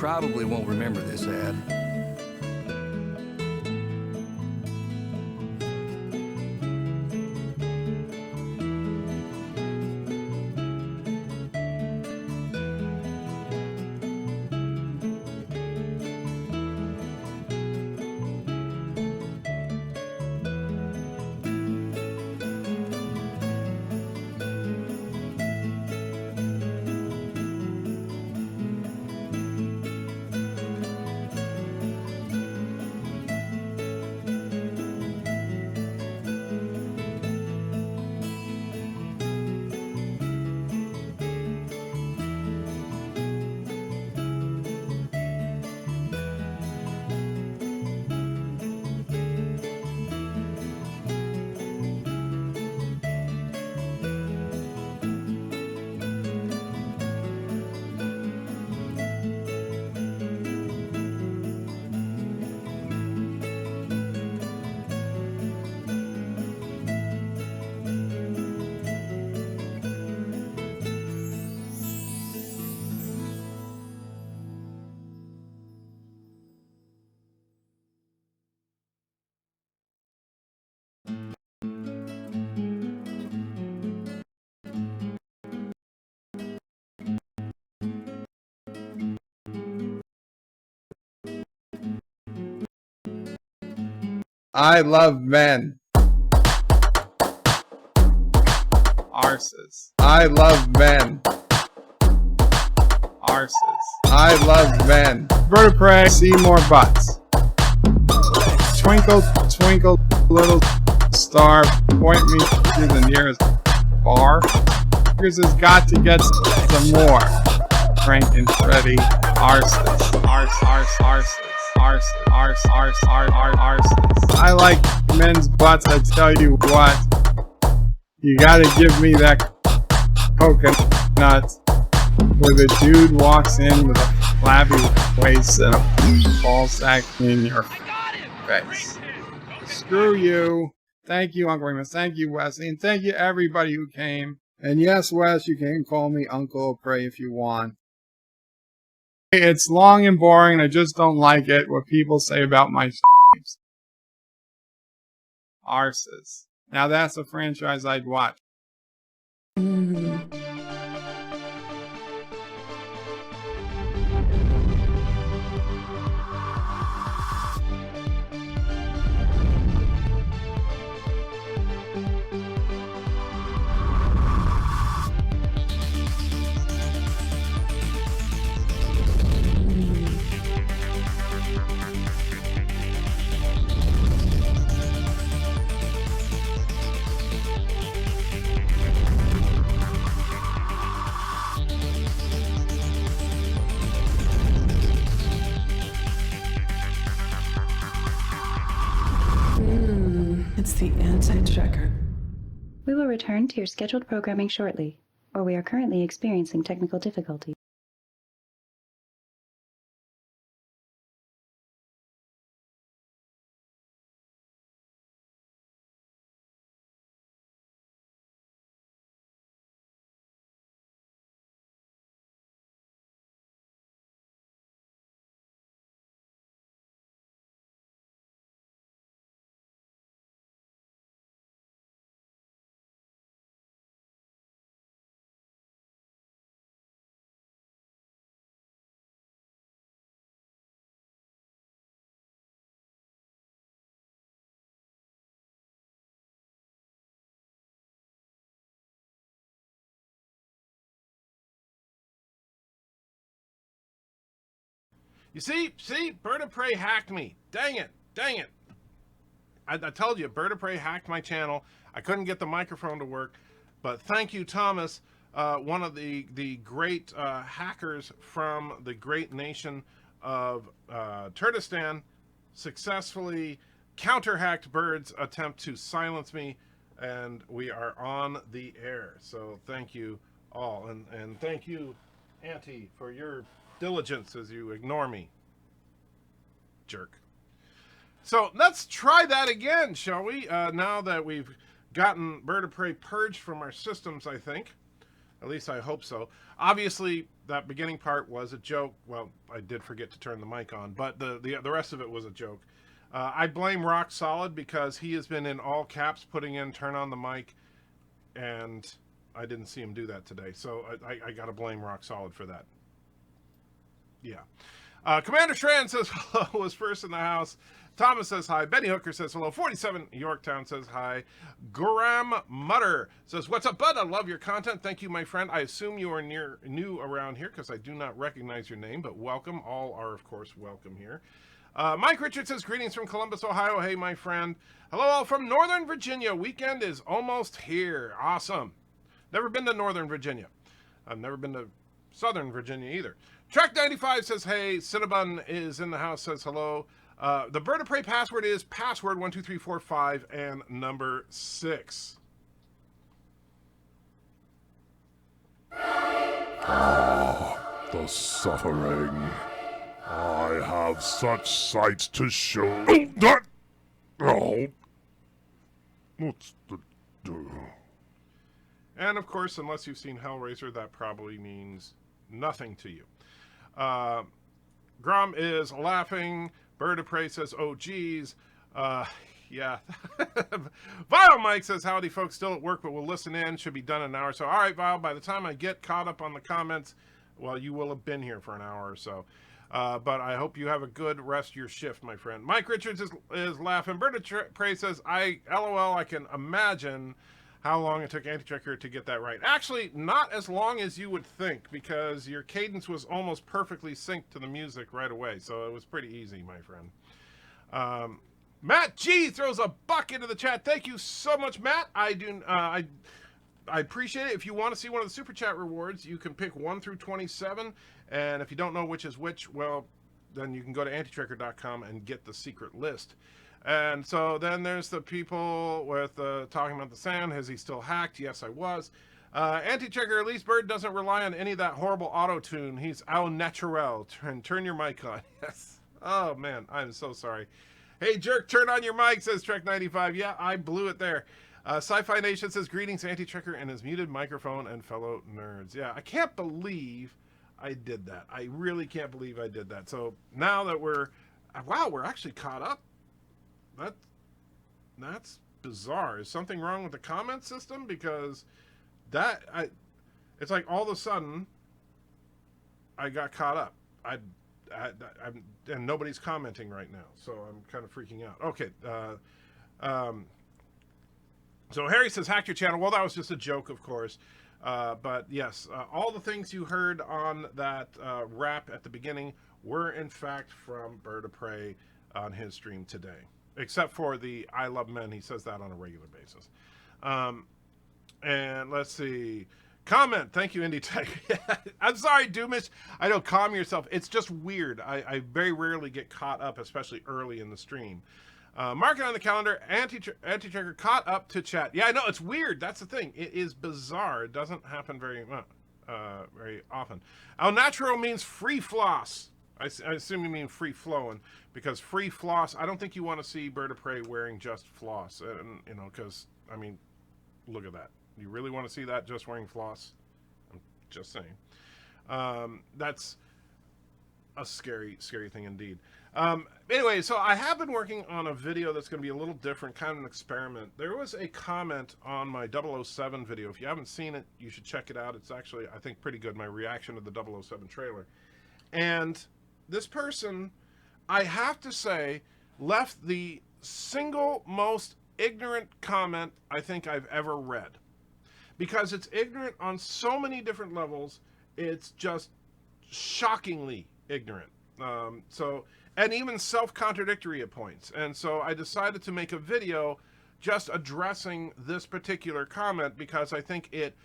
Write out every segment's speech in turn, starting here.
probably won't remember this ad. I love men. Arses. I love men. Arses. I love men. BirdOPrey, see more butts. Twinkle, twinkle, little star, point me to the nearest bar. Because has got to get some more. Frank and Freddy, arses. Arses. I like men's butts, I tell you what. You gotta give me that coconut where the dude walks in with a flabby waist and a ball sack in your face. Screw you. Thank you, Uncle Remus. Thank you, Wesley. And thank you, everybody who came. And yes, Wes, you can call me Uncle Prey if you want. It's long and boring, and I just don't like it, what people say about my streams. Arses. Now that's a franchise I'd watch. It's the anti-checker. We will return to your scheduled programming shortly, or we are currently experiencing technical difficulties. You see, BirdOPrey hacked me. Dang it. I told you, BirdOPrey hacked my channel. I couldn't get the microphone to work, but thank you, Thomas, one of the great hackers from the great nation of Turkestan, successfully counter-hacked Bird's attempt to silence me, and we are on the air. So thank you all, and thank you, Auntie, for your diligence as you ignore me, jerk. So let's try that again, shall we? Now that we've gotten BirdOPrey purged from our systems, I think. At least I hope so. Obviously, that beginning part was a joke. Well, I did forget to turn the mic on, but the rest of it was a joke. I blame Rock Solid because he has been in all caps putting in turn on the mic, and I didn't see him do that today. So I got to blame Rock Solid for that. Yeah. Commander Strand says hello, was first in the house. Thomas says hi. Benny Hooker says hello. 47 Yorktown says hi. Graham Mutter says, what's up, bud? I love your content. Thank you, my friend. I assume you are new around here because I do not recognize your name, but welcome. All are, of course, welcome here. Mike Richards says, greetings from Columbus, Ohio. Hey, my friend. Hello, all from Northern Virginia. Weekend is almost here. Awesome. Never been to Northern Virginia. I've never been to Southern Virginia either. Track 95 says, hey. Cinnabon is in the house, says hello. The Bird of Prey password is password 12345 and number 6. Ah, the suffering. I have such sights to show. Oh, that! Oh. What's the do? And of course, unless you've seen Hellraiser, that probably means nothing to you. Grom is laughing. Bird of Prey says, oh, geez. Yeah. Vile Mike says, howdy, folks. Still at work, but we'll listen in. Should be done in an hour. So, all right, Vile, by the time I get caught up on the comments, well, you will have been here for an hour or so. But I hope you have a good rest of your shift, my friend. Mike Richards is laughing. Bird of Prey says, LOL, I can imagine how long it took Anti-Checker to get that right. Actually, not as long as you would think, because your cadence was almost perfectly synced to the music right away, so it was pretty easy, my friend. Matt G throws a buck into the chat. Thank you so much, Matt. I appreciate it. If you want to see one of the Super Chat rewards, you can pick 1 through 27, and if you don't know which is which, well, then you can go to antitracker.com and get the secret list. And so then there's the people with talking about the sound. Has he still hacked? Yes, I was. Anti-Checker, at least Bird doesn't rely on any of that horrible auto-tune. He's au naturel. Turn your mic on. Yes. Oh, man, I'm so sorry. Hey, jerk, turn on your mic, says Trek95. Yeah, I blew it there. Sci-Fi Nation says, greetings, Anti-Checker and his muted microphone and fellow nerds. Yeah, I can't believe I did that. I really can't believe I did that. So now that we're actually caught up. That's bizarre. Is something wrong with the comment system? Because it's like all of a sudden I got caught up. And nobody's commenting right now, so I'm kind of freaking out. Okay. So Harry says, hacked your channel. Well, that was just a joke, of course. But yes, all the things you heard on that rap at the beginning were in fact from Bird of Prey on his stream today. Except for the I Love Men. He says that on a regular basis. And let's see. Comment. Thank you, Indie Tech. I'm sorry, Doomish. I know, calm yourself. It's just weird. I very rarely get caught up, especially early in the stream. Mark it on the calendar. Anti-Checker caught up to chat. Yeah, I know. It's weird. That's the thing. It is bizarre. It doesn't happen very often. Al Natural means free floss. I assume you mean free flowing, because free floss, I don't think you want to see Bird of Prey wearing just floss, and you know, because I mean, look at that. You really want to see that just wearing floss? I'm just saying. That's a scary thing indeed. Anyway, so I have been working on a video that's going to be a little different, kind of an experiment. There was a comment on my 007 video. If you haven't seen it, you should check it out. It's actually, I think, pretty good. My reaction to the 007 trailer. And this person, I have to say, left the single most ignorant comment I think I've ever read. Because it's ignorant on so many different levels, it's just shockingly ignorant. And even self-contradictory at points. And so I decided to make a video just addressing this particular comment because I think it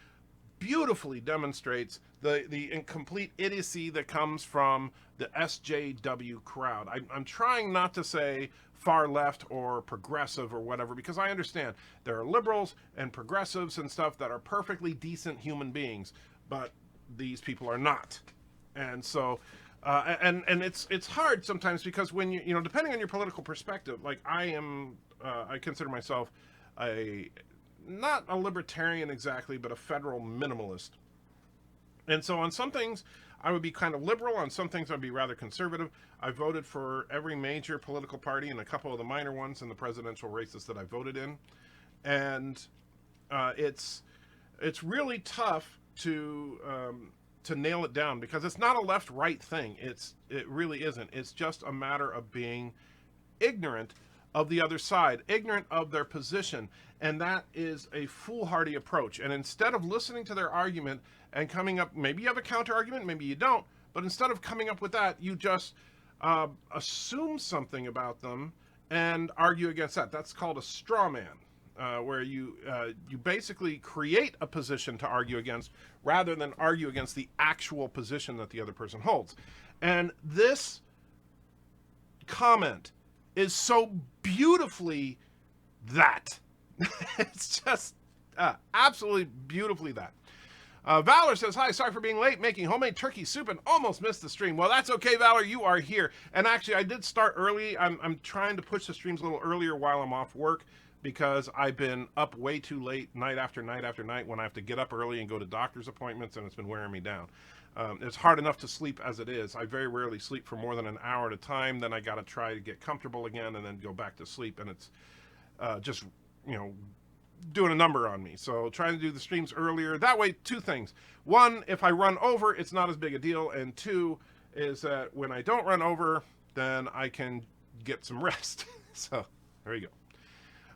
beautifully demonstrates the incomplete idiocy that comes from the SJW crowd. I'm trying not to say far left or progressive or whatever, because I understand there are liberals and progressives and stuff that are perfectly decent human beings, but these people are not. And so, and it's hard sometimes because when you know, depending on your political perspective, like I consider myself not a libertarian exactly, but a federal minimalist. And so on some things, I would be kind of liberal. On some things, I'd be rather conservative. I voted for every major political party and a couple of the minor ones in the presidential races that I voted in. And it's really tough to nail it down, because it's not a left-right thing. It really isn't. It's just a matter of being ignorant of the other side, ignorant of their position, and that is a foolhardy approach. And instead of listening to their argument and coming up, maybe you have a counter argument, maybe you don't, but instead of coming up with that, you just assume something about them and argue against that. That's called a straw man, where you basically create a position to argue against rather than argue against the actual position that the other person holds. And this comment is so beautifully that. It's just absolutely beautifully that. Valor says, hi, sorry for being late, making homemade turkey soup and almost missed the stream. Well, that's okay, Valor, you are here. And actually, I did start early. I'm trying to push the streams a little earlier while I'm off work, because I've been up way too late night after night after night when I have to get up early and go to doctor's appointments, and it's been wearing me down. It's hard enough to sleep as it is. I very rarely sleep for more than an hour at a time. Then I got to try to get comfortable again and then go back to sleep. And it's just, doing a number on me. So trying to do the streams earlier. That way, two things. One, if I run over, it's not as big a deal. And two is that when I don't run over, then I can get some rest. So there you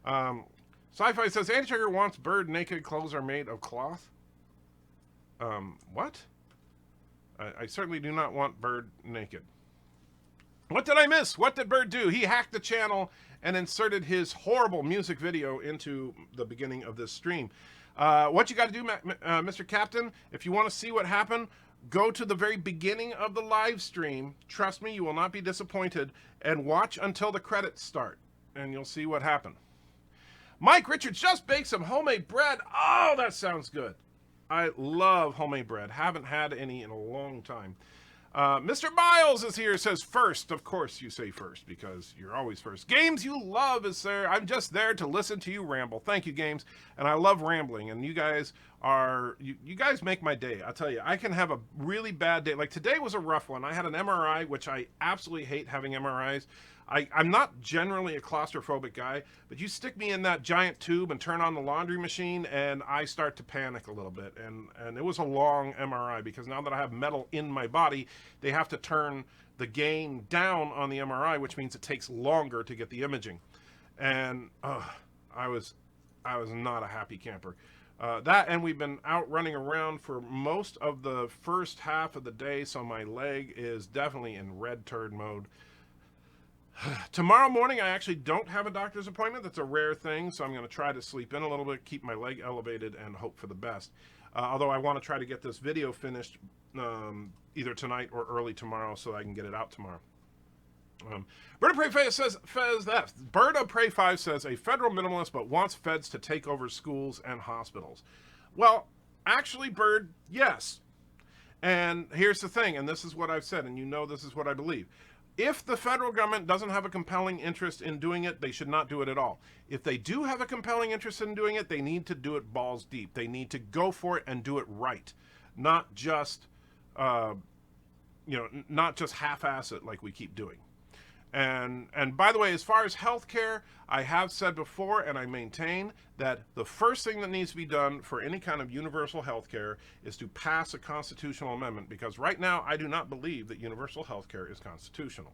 go. Sci-Fi says, Anti-Checker wants bird naked. Clothes are made of cloth. What? I certainly do not want Bird naked. What did I miss? What did Bird do? He hacked the channel and inserted his horrible music video into the beginning of this stream. What you got to do, Mr. Captain, if you want to see what happened, go to the very beginning of the live stream. Trust me, you will not be disappointed. And watch until the credits start, and you'll see what happened. Mike Richards just baked some homemade bread. Oh, that sounds good. I love homemade bread. Haven't had any in a long time. Mr. Miles is here, says first. Of course you say first, because you're always first. Games you love is there. I'm just there to listen to you ramble. Thank you, Games. And I love rambling. And you guys are, you guys make my day. I'll tell you, I can have a really bad day. Like today was a rough one. I had an MRI, which I absolutely hate having MRIs. I'm not generally a claustrophobic guy, but you stick me in that giant tube and turn on the laundry machine, and I start to panic a little bit. And it was a long MRI, because now that I have metal in my body, they have to turn the gain down on the MRI, which means it takes longer to get the imaging. And I was not a happy camper. That, and we've been out running around for most of the first half of the day, so my leg is definitely in red turd mode. Tomorrow morning, I actually don't have a doctor's appointment. That's a rare thing, so I'm going to try to sleep in a little bit, keep my leg elevated, and hope for the best. Although I want to try to get this video finished either tonight or early tomorrow so I can get it out tomorrow. BirdOPrey5 says, BirdOPrey5 says, a federal minimalist but wants feds to take over schools and hospitals. Well, actually, Bird, yes. And here's the thing, and this is what I've said, and you know this is what I believe. If the federal government doesn't have a compelling interest in doing it, they should not do it at all. If they do have a compelling interest in doing it, they need to do it balls deep. They need to go for it and do it right, not just, not just half-ass it like we keep doing. And by the way, as far as healthcare, I have said before, and I maintain that the first thing that needs to be done for any kind of universal healthcare is to pass a constitutional amendment, because right now I do not believe that universal healthcare is constitutional.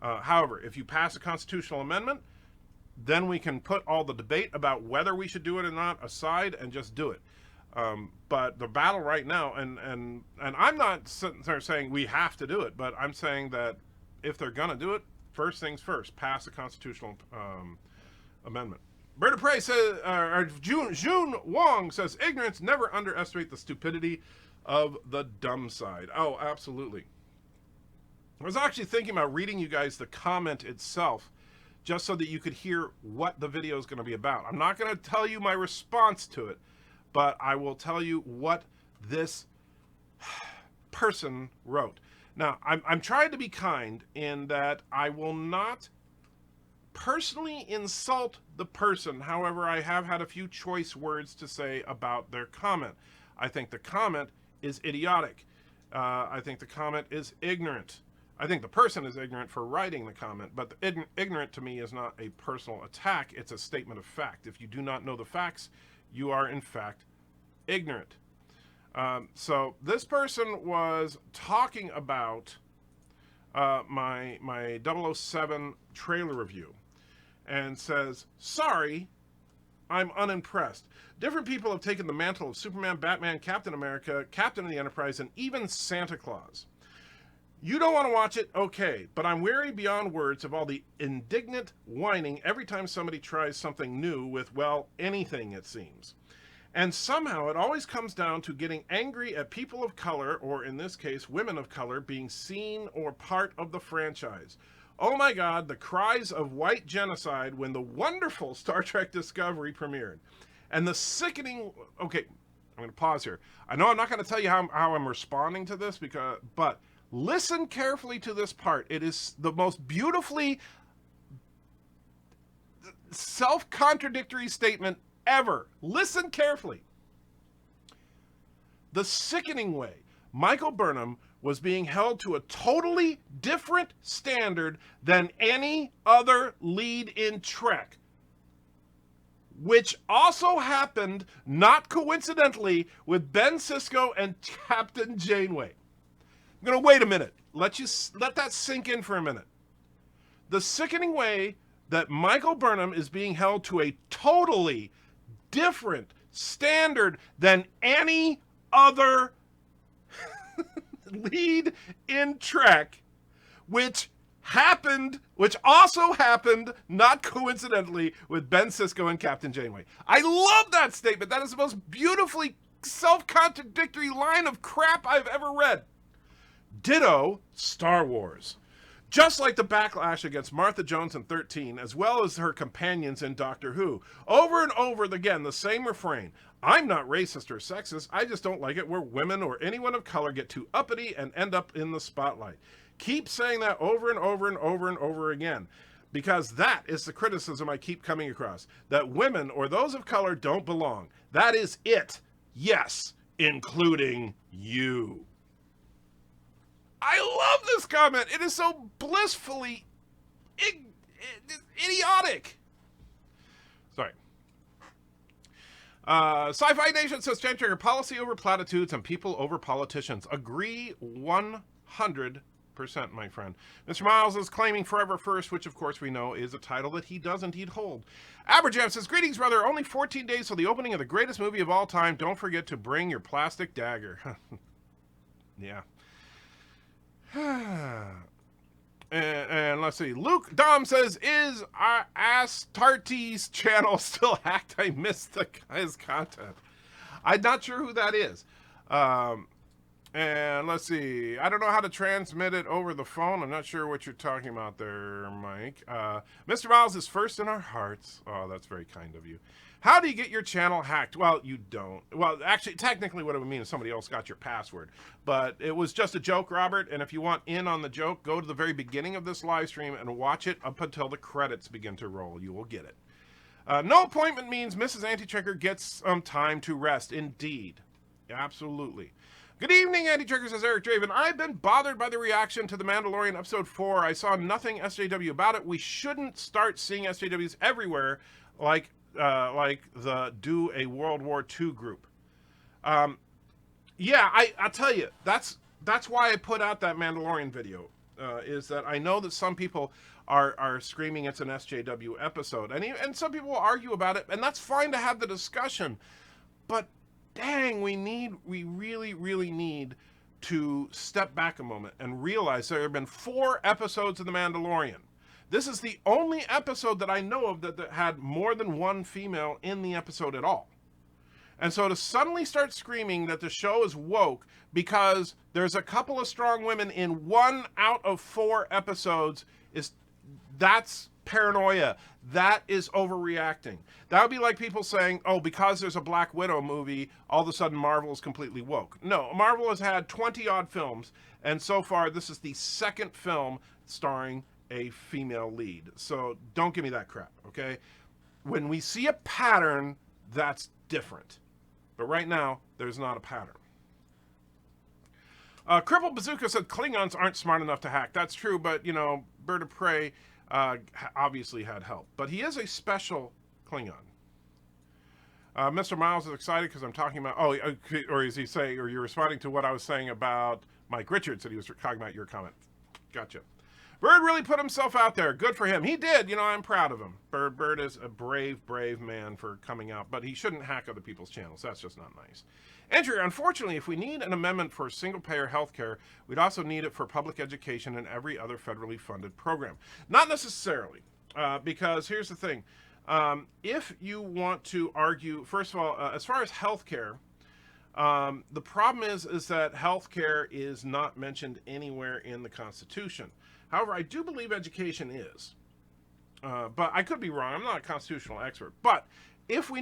However, if you pass a constitutional amendment, then we can put all the debate about whether we should do it or not aside and just do it. But the battle right now, and I'm not sitting there saying we have to do it, but I'm saying that if they're gonna do it, first things first, pass a constitutional amendment. BirdOPrey says, June Wong says, ignorance, never underestimate the stupidity of the dumb side. Oh, absolutely. I was actually thinking about reading you guys the comment itself, just so that you could hear what the video is going to be about. I'm not going to tell you my response to it, but I will tell you what this person wrote. Now, I'm trying to be kind in that I will not personally insult the person. However, I have had a few choice words to say about their comment. I think the comment is idiotic. I think the comment is ignorant. I think the person is ignorant for writing the comment, but the ignorant to me is not a personal attack. It's a statement of fact. If you do not know the facts, you are in fact ignorant. So this person was talking about my 007 trailer review and says, sorry, I'm unimpressed. Different people have taken the mantle of Superman, Batman, Captain America, Captain of the Enterprise, and even Santa Claus. You don't want to watch it? Okay, but I'm weary beyond words of all the indignant whining every time somebody tries something new with, well, anything, it seems. And somehow it always comes down to getting angry at people of color, or in this case, women of color, being seen or part of the franchise. Oh my God, the cries of white genocide when the wonderful Star Trek Discovery premiered. And the sickening... Okay, I'm going to pause here. I know I'm not going to tell you how I'm responding to this, but listen carefully to this part. It is the most beautifully self-contradictory statement ever. Listen carefully. The sickening way Michael Burnham was being held to a totally different standard than any other lead in Trek, which also happened, not coincidentally, with Ben Sisko and Captain Janeway. I'm going to wait a minute. Let that sink in for a minute. The sickening way that Michael Burnham is being held to a totally different standard than any other lead in Trek, which also happened, not coincidentally, with Ben Sisko and Captain Janeway. I love that statement. That is the most beautifully self-contradictory line of crap I've ever read. Ditto Star Wars. Just like the backlash against Martha Jones in 13, as well as her companions in Doctor Who. Over and over again, the same refrain. I'm not racist or sexist, I just don't like it where women or anyone of color get too uppity and end up in the spotlight. Keep saying that over and over and over and over again, because that is the criticism I keep coming across, that women or those of color don't belong. That is it. Yes, including you. I love this comment. It is so blissfully idiotic. Sorry. Sci-Fi Nation says, Chantraker, policy over platitudes and people over politicians. Agree 100%, my friend. Mr. Miles is claiming Forever First, which of course we know is a title that he does indeed hold. Aberjam says, greetings, brother. Only 14 days till the opening of the greatest movie of all time. Don't forget to bring your plastic dagger. Yeah. And let's see. Luke Dom says, is Astartes channel still hacked? I missed his content. I'm not sure who that is. And let's see. I don't know how to transmit it over the phone. I'm not sure what you're talking about there, Mike. Mr. Miles is first in our hearts. Oh, that's very kind of you. How do you get your channel hacked? Well, you don't. Well, actually, technically what it would mean is somebody else got your password. But it was just a joke, Robert. And if you want in on the joke, go to the very beginning of this live stream and watch it up until the credits begin to roll. You will get it. No appointment means Mrs. Anti-Checker gets some time to rest. Indeed. Absolutely. Good evening, Anti-Checker, says Eric Draven. I've been bothered by the reaction to The Mandalorian Episode 4. I saw nothing SJW about it. We shouldn't start seeing SJWs everywhere like the Do a World War II group. Yeah, I'll tell you, that's why I put out that Mandalorian video, is that I know that some people are screaming it's an SJW episode, and some people will argue about it, and that's fine to have the discussion, but dang, we really, really need to step back a moment and realize there have been 4 episodes of The Mandalorian. This is the only episode that I know of that had more than one female in the episode at all. And so to suddenly start screaming that the show is woke because there's a couple of strong women in 1 out of 4 episodes, that's paranoia. That is overreacting. That would be like people saying, oh, because there's a Black Widow movie, all of a sudden Marvel is completely woke. No, Marvel has had 20-odd films, and so far this is the 2nd film starring a female lead. So don't give me that crap, okay? When we see a pattern, that's different. But right now, there's not a pattern. Cripple Bazooka said Klingons aren't smart enough to hack. That's true, but, you know, Bird of Prey obviously had help. But he is a special Klingon. Mr. Miles is excited because I'm talking about... Oh, or is he saying... Or you're responding to what I was saying about Mike Richards, that he was talking about your comment. Gotcha. Bird really put himself out there. Good for him. He did. You know, I'm proud of him. Bird is a brave, brave man for coming out. But he shouldn't hack other people's channels. That's just not nice. Andrew, unfortunately, if we need an amendment for single-payer health care, we'd also need it for public education and every other federally funded program. Not necessarily, because here's the thing. If you want to argue, first of all, as far as health care, the problem is that health care is not mentioned anywhere in the Constitution. However, I do believe education is. But I could be wrong. I'm not a constitutional expert. But if we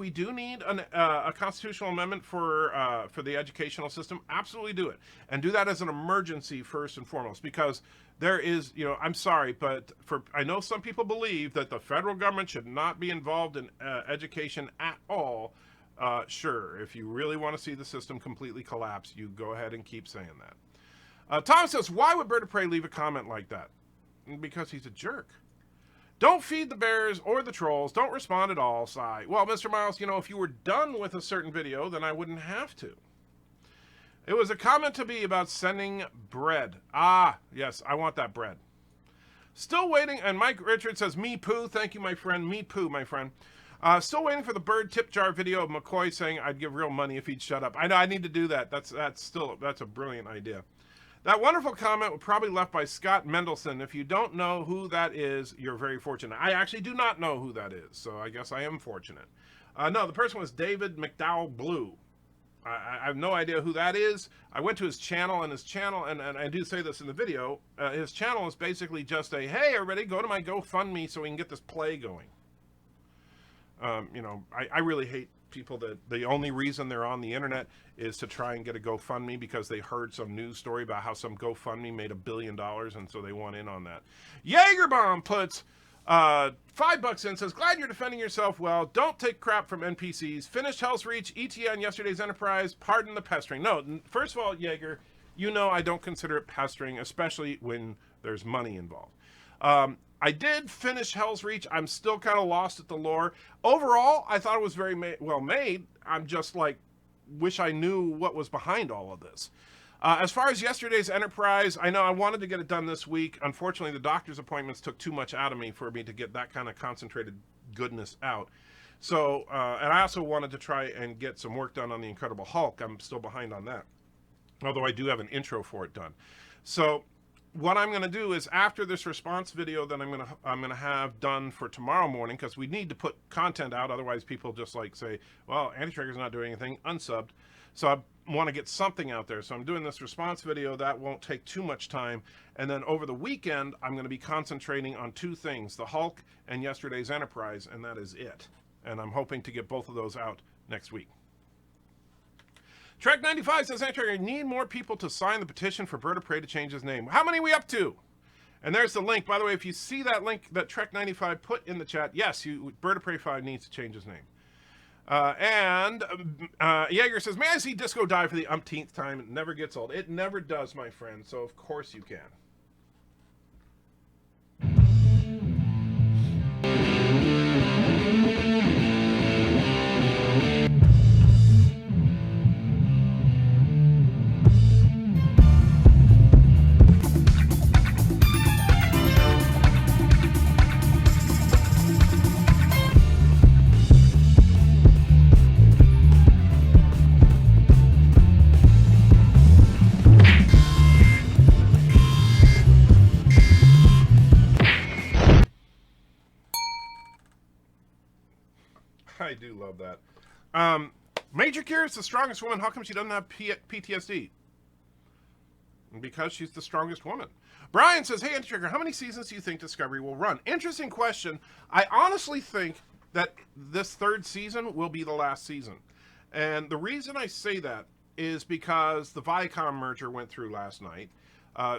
do need a constitutional amendment for the educational system, absolutely do it, and do that as an emergency first and foremost, because there is, you know, I'm sorry, but I know some people believe that the federal government should not be involved in education at all. Sure, if you really want to see the system completely collapse, you go ahead and keep saying that. Tom says, why would Bird of Prey leave a comment like that? Because he's a jerk. Don't feed the bears or the trolls. Don't respond at all, sigh. Well, Mr. Miles, you know, if you were done with a certain video, then I wouldn't have to. It was a comment to be about sending bread. Ah, yes, I want that bread. Still waiting, and Mike Richards says, me poo. Thank you, my friend. Me poo, my friend. Still waiting for the bird tip jar video of McCoy saying I'd give real money if he'd shut up. I know, I need to do that. That's a brilliant idea. That wonderful comment was probably left by Scott Mendelson. If you don't know who that is, you're very fortunate. I actually do not know who that is, so I guess I am fortunate. No, the person was David McDowell Blue. I have no idea who that is. I went to his channel, and I do say this in the video, his channel is basically just a, hey, everybody, go to my GoFundMe so we can get this play going. You know, I really hate people that the only reason they're on the internet is to try and get a GoFundMe because they heard some news story about how some GoFundMe made $1 billion, and so they want in on that. Jaegerbomb puts $5 in, says, glad you're defending yourself well. Don't take crap from NPCs. Finished Hell's Reach, ETA on yesterday's Enterprise. Pardon the pestering. No, first of all, Jaeger, you know I don't consider it pestering, especially when there's money involved. I did finish Hell's Reach. I'm still kind of lost at the lore. Overall, I thought it was very well made. I'm just like, wish I knew what was behind all of this. As far as yesterday's Enterprise, I know I wanted to get it done this week. Unfortunately, the doctor's appointments took too much out of me for me to get that kind of concentrated goodness out. So, and I also wanted to try and get some work done on the Incredible Hulk. I'm still behind on that, although I do have an intro for it done. So what I'm going to do is, after this response video that I'm going to have done for tomorrow morning, because we need to put content out, otherwise people just like say, well, Anti-Trigger's not doing anything, unsubbed. So I want to get something out there. So I'm doing this response video. That won't take too much time. And then over the weekend, I'm going to be concentrating on two things, the Hulk and yesterday's Enterprise, and that is it. And I'm hoping to get both of those out next week. Trek 95 says, I need more people to sign the petition for Bird of Prey to change his name. How many are we up to? And there's the link. By the way, if you see that link that Trek 95 put in the chat, yes, BirdOPrey5 needs to change his name. Jaeger says, may I see Disco die for the umpteenth time? It never gets old. It never does, my friend. So of course you can. I do love that. Major Kira is the strongest woman. How come she doesn't have PTSD? Because she's the strongest woman. Brian says, hey, Anti-Trigger, how many seasons do you think Discovery will run? Interesting question. I honestly think that this third season will be the last season. And the reason I say that is because the Viacom merger went through last night.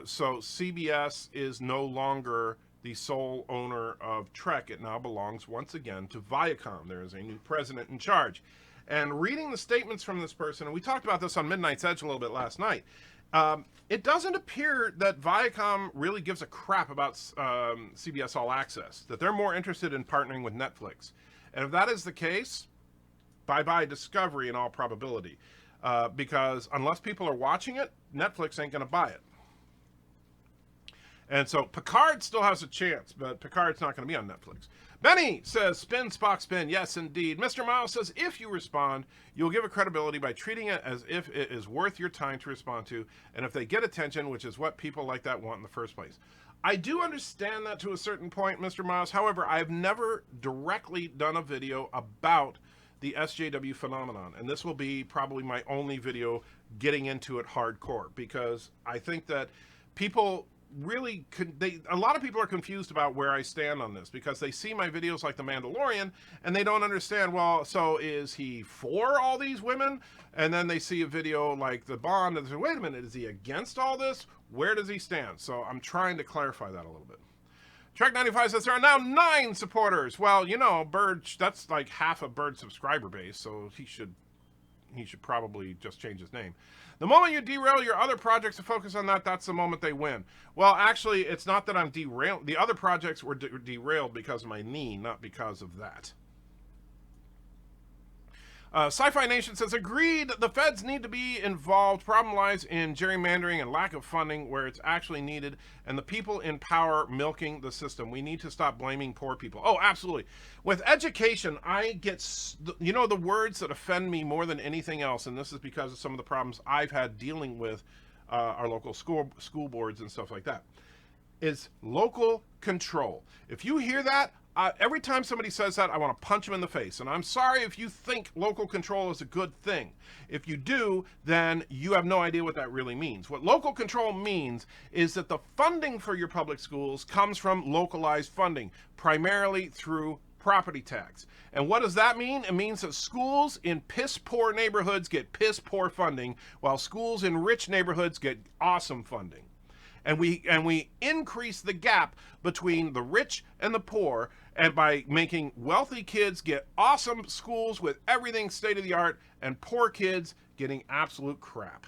So CBS is no longer the sole owner of Trek. It now belongs once again to Viacom. There is a new president in charge. And reading the statements from this person, and we talked about this on Midnight's Edge a little bit last night, It doesn't appear that Viacom really gives a crap about CBS All Access, that they're more interested in partnering with Netflix. And if that is the case, bye-bye Discovery in all probability. Because unless people are watching it, Netflix ain't going to buy it. And so Picard still has a chance, but Picard's not going to be on Netflix. Benny says, spin, Spock, spin. Yes, indeed. Mr. Miles says, if you respond, you'll give it credibility by treating it as if it is worth your time to respond to, and if they get attention, which is what people like that want in the first place. I do understand that to a certain point, Mr. Miles. However, I've never directly done a video about the SJW phenomenon, and this will be probably my only video getting into it hardcore, because I think that people really a lot of people are confused about where I stand on this, because they see my videos like The Mandalorian and they don't understand, well, so is he for all these women? And then they see a video like The Bond and they say, wait a minute, is he against all this? Where does he stand? So I'm trying to clarify that a little bit. Trek 95 says there are now 9 supporters. Well, you know, Bird, that's like half a Bird subscriber base, so he should probably just change his name. The moment you derail your other projects to focus on that, that's the moment they win. Well, actually, it's not that I'm derailed. The other projects were derailed because of my knee, not because of that. Sci-Fi Nation says, agreed, the feds need to be involved. Problem lies in gerrymandering and lack of funding where it's actually needed, and the people in power milking the system. We need to stop blaming poor people. Oh, absolutely. With education, I get, you know, the words that offend me more than anything else, and this is because of some of the problems I've had dealing with our local school boards and stuff like that, is local control. If you hear that, every time somebody says that, I want to punch them in the face. And I'm sorry if you think local control is a good thing. If you do, then you have no idea what that really means. What local control means is that the funding for your public schools comes from localized funding, primarily through property tax. And what does that mean? It means that schools in piss-poor neighborhoods get piss-poor funding, while schools in rich neighborhoods get awesome funding. And we increase the gap between the rich and the poor, and by making wealthy kids get awesome schools with everything state-of-the-art, and poor kids getting absolute crap.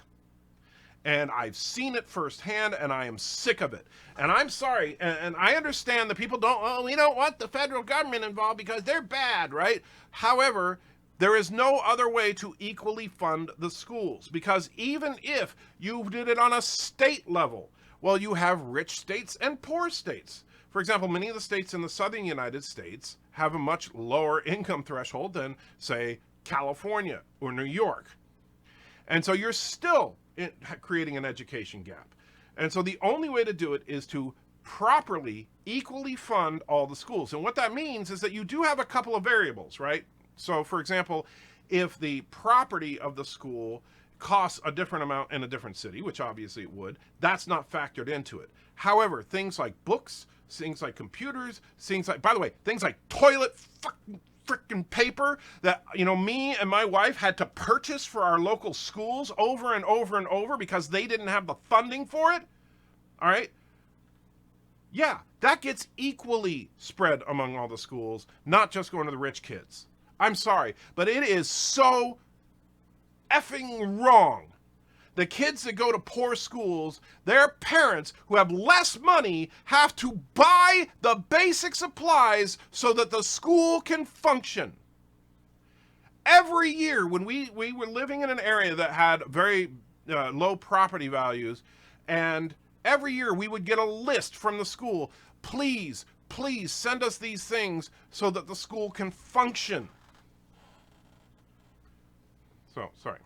And I've seen it firsthand, and I am sick of it. And I'm sorry, and I understand that people don't, oh, we don't want the federal government involved because they're bad, right? However, there is no other way to equally fund the schools, because even if you did it on a state level, well, you have rich states and poor states. For example, many of the states in the southern United States have a much lower income threshold than, say, California or New York. And so you're still creating an education gap. And so the only way to do it is to properly, equally fund all the schools. And what that means is that you do have a couple of variables, right? So, for example, if the property of the school costs a different amount in a different city, which obviously it would, that's not factored into it. However, things like books, things like computers, things like, by the way, things like toilet freaking paper that, you know, me and my wife had to purchase for our local schools over and over and over because they didn't have the funding for it. All right. Yeah, that gets equally spread among all the schools, not just going to the rich kids. I'm sorry, but it is so effing wrong. The kids that go to poor schools, their parents who have less money have to buy the basic supplies so that the school can function. Every year when we were living in an area that had very low property values, and every year we would get a list from the school, please send us these things so that the school can function. So, sorry.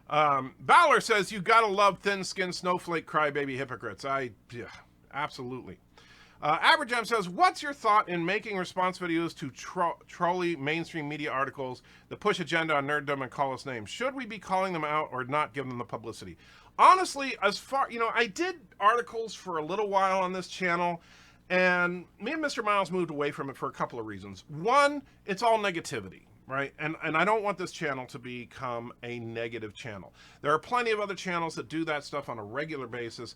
Bowler says, you gotta love thin-skinned snowflake crybaby hypocrites. Yeah, absolutely. Aberjam says, what's your thought in making response videos to trolly mainstream media articles that push agenda on nerddom and call us names? Should we be calling them out or not give them the publicity? Honestly, as far, you know, I did articles for a little while on this channel, and me and Mr. Miles moved away from it for a couple of reasons. One, it's all negativity. Right? And I don't want this channel to become a negative channel. There are plenty of other channels that do that stuff on a regular basis.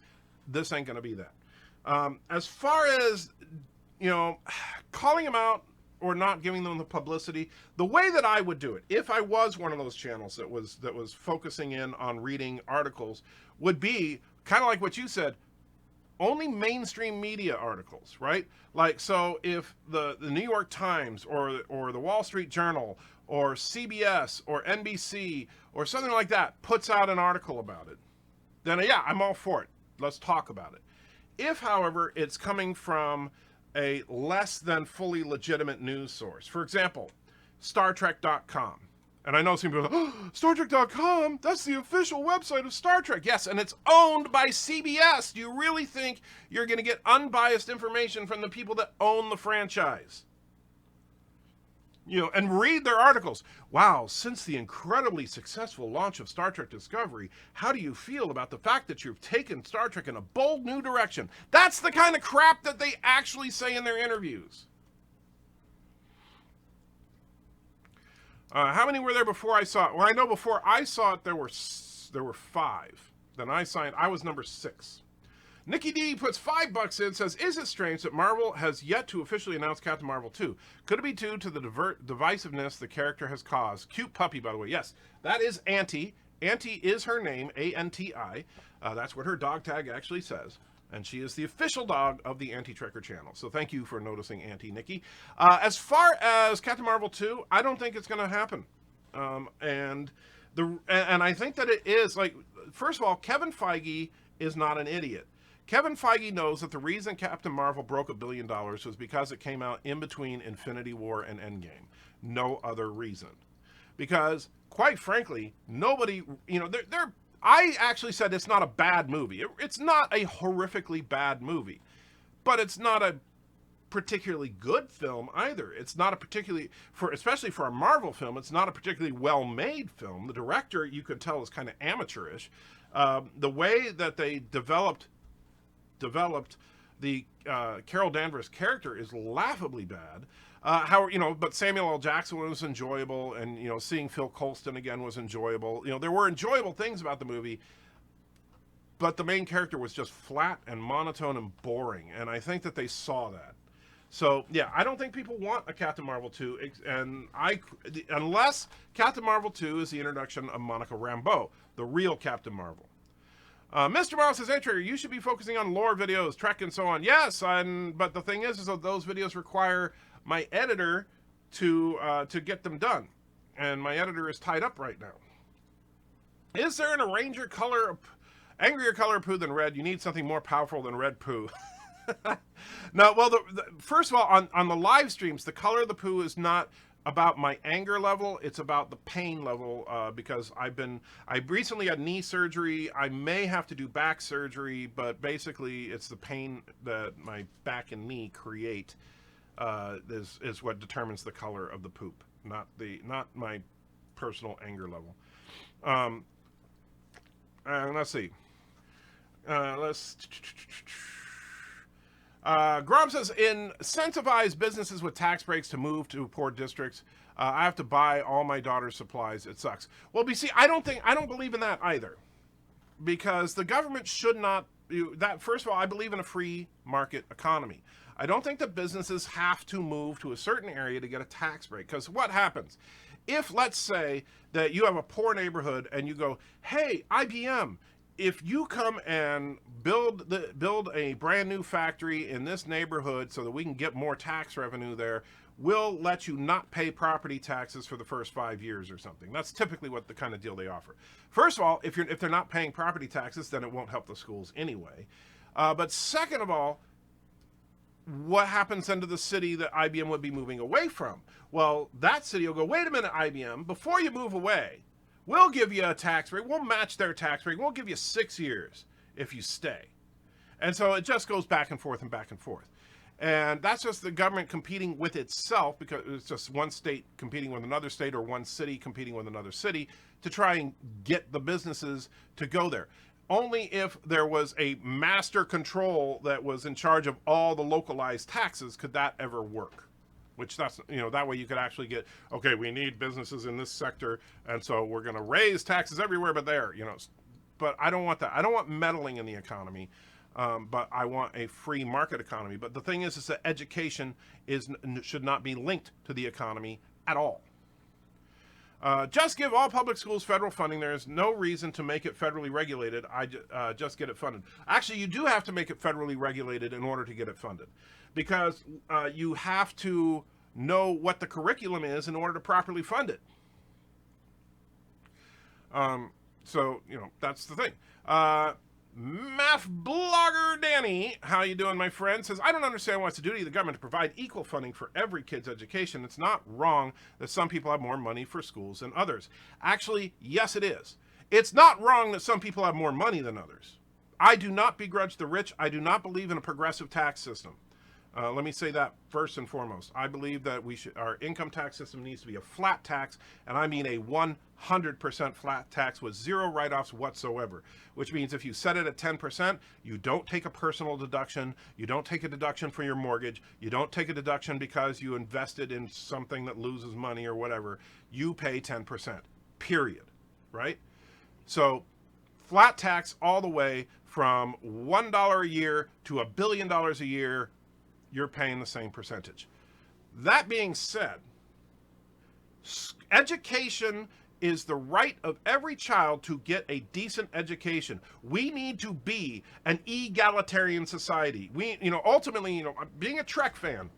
This ain't going to be that. As far as, you know, calling them out, not giving them the publicity. The way that I would do it, if I was one of those channels that was focusing in on reading articles, would be kind of like what you said, only mainstream media articles, right? Like, so if the New York Times or the Wall Street Journal or CBS or NBC or something like that puts out an article about it, then yeah, I'm all for it. Let's talk about it. If, however, it's coming from a less than fully legitimate news source, for example, StarTrek.com. And I know some people are like, oh, StarTrek.com, that's the official website of Star Trek. Yes, and it's owned by CBS. Do you really think you're going to get unbiased information from the people that own the franchise? You know, and read their articles. Wow, since the incredibly successful launch of Star Trek Discovery, how do you feel about the fact that you've taken Star Trek in a bold new direction? That's the kind of crap that they actually say in their interviews. How many were there before I saw it? Well, I know before I saw it, there were 5. Then I was number 6. Nikki D puts $5 in, says, is it strange that Marvel has yet to officially announce Captain Marvel 2? Could it be due to the divisiveness the character has caused? Cute puppy, by the way. Yes, that is Auntie. Auntie is her name, A-N-T-I. That's what her dog tag actually says. And she is the official dog of the Anti-Trekker channel. So thank you for noticing, Auntie Nikki. As far as Captain Marvel 2, I don't think it's going to happen. And I think that it is, like, first of all, Kevin Feige is not an idiot. Kevin Feige knows that the reason Captain Marvel broke $1 billion was because it came out in between Infinity War and Endgame. No other reason. Because, quite frankly, nobody, you know, I actually said it's not a bad movie. It's not a horrifically bad movie. But it's not a particularly good film either. It's not a particularly, especially for a Marvel film, it's not a particularly well-made film. The director, you could tell, is kind of amateurish. The way that they developed the Carol Danvers character is laughably bad. But Samuel L. Jackson was enjoyable, and, you know, seeing Phil Coulson again was enjoyable. You know, there were enjoyable things about the movie, but the main character was just flat and monotone and boring, and I think that they saw that. So, yeah, I don't think people want a Captain Marvel 2, unless Captain Marvel 2 is the introduction of Monica Rambeau, the real Captain Marvel. Mr. Miles says, hey, Trigger, you should be focusing on lore videos, Trek, and so on. Yes, but the thing is that those videos require my editor to get them done. And my editor is tied up right now. Is there an angrier color of poo than red? You need something more powerful than red poo. No, well, first of all, on the live streams, the color of the poo is not about my anger level, it's about the pain level, because I recently had knee surgery. I may have to do back surgery, but basically it's the pain that my back and knee create is what determines the color of the poop, not my personal anger level. Let's see. Grom says, incentivize businesses with tax breaks to move to poor districts. I have to buy all my daughter's supplies. It sucks. Well, see, I don't believe in that either, because the government should not. First of all, I believe in a free market economy. I don't think that businesses have to move to a certain area to get a tax break, because what happens if, let's say, that you have a poor neighborhood and you go, hey, IBM, if you come and build a brand new factory in this neighborhood so that we can get more tax revenue there, we'll let you not pay property taxes for the first 5 years or something. That's typically what the kind of deal they offer. First of all, if they're not paying property taxes, then it won't help the schools anyway. But second of all, what happens then to the city that IBM would be moving away from? Well, that city will go, wait a minute, IBM, before you move away, we'll give you a tax break. We'll match their tax break. We'll give you 6 years if you stay. And so it just goes back and forth and back and forth. And that's just the government competing with itself, because it's just one state competing with another state, or one city competing with another city, to try and get the businesses to go there. Only if there was a master control that was in charge of all the localized taxes could that ever work. Which that's, that way you could actually get, okay, we need businesses in this sector, and so we're going to raise taxes everywhere but there, But I don't want that. I don't want meddling in the economy. but I want a free market economy. But the thing is that education should not be linked to the economy at all. Just give all public schools federal funding. There is no reason to make it federally regulated. Just get it funded. Actually, you do have to make it federally regulated in order to get it funded, because you have to know what the curriculum is in order to properly fund it. So, that's the thing. Math blogger Danny, how you doing, my friend, says, I don't understand why it's the duty of the government to provide equal funding for every kid's education. It's not wrong that some people have more money for schools than others. Actually, yes, it is. It's not wrong that some people have more money than others. I do not begrudge the rich. I do not believe in a progressive tax system. Let me say that first and foremost. I believe that our income tax system needs to be a flat tax, and I mean a 100% flat tax with zero write-offs whatsoever, which means if you set it at 10%, you don't take a personal deduction, you don't take a deduction for your mortgage, you don't take a deduction because you invested in something that loses money or whatever. You pay 10%, period, right? So flat tax all the way from $1 a year to $1 billion a year, you're paying the same percentage. That being said, education is the right of every child to get a decent education. We need to be an egalitarian society. Ultimately, being a Trek fan,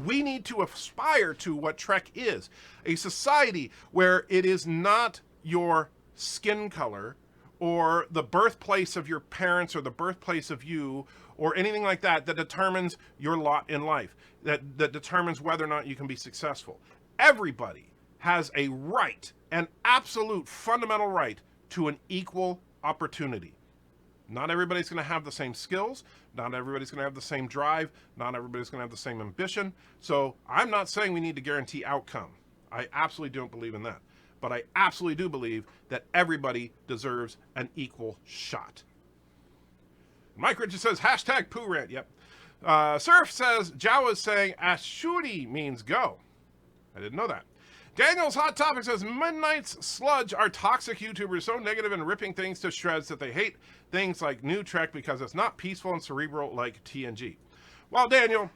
we need to aspire to what Trek is, a society where it is not your skin color or the birthplace of your parents or the birthplace of you or anything like that that determines your lot in life, that determines whether or not you can be successful. Everybody has a right, an absolute fundamental right to an equal opportunity. Not everybody's going to have the same skills. Not everybody's going to have the same drive. Not everybody's going to have the same ambition. So I'm not saying we need to guarantee outcome. I absolutely don't believe in that. But I absolutely do believe that everybody deserves an equal shot. Mike Richards says, hashtag poo rant. Yep. Surf says, Jawa is saying Ashuri means go. I didn't know that. Daniel's Hot Topic says, Midnight's Sludge are toxic YouTubers so negative and ripping things to shreds that they hate things like New Trek because it's not peaceful and cerebral like TNG. Well, Daniel,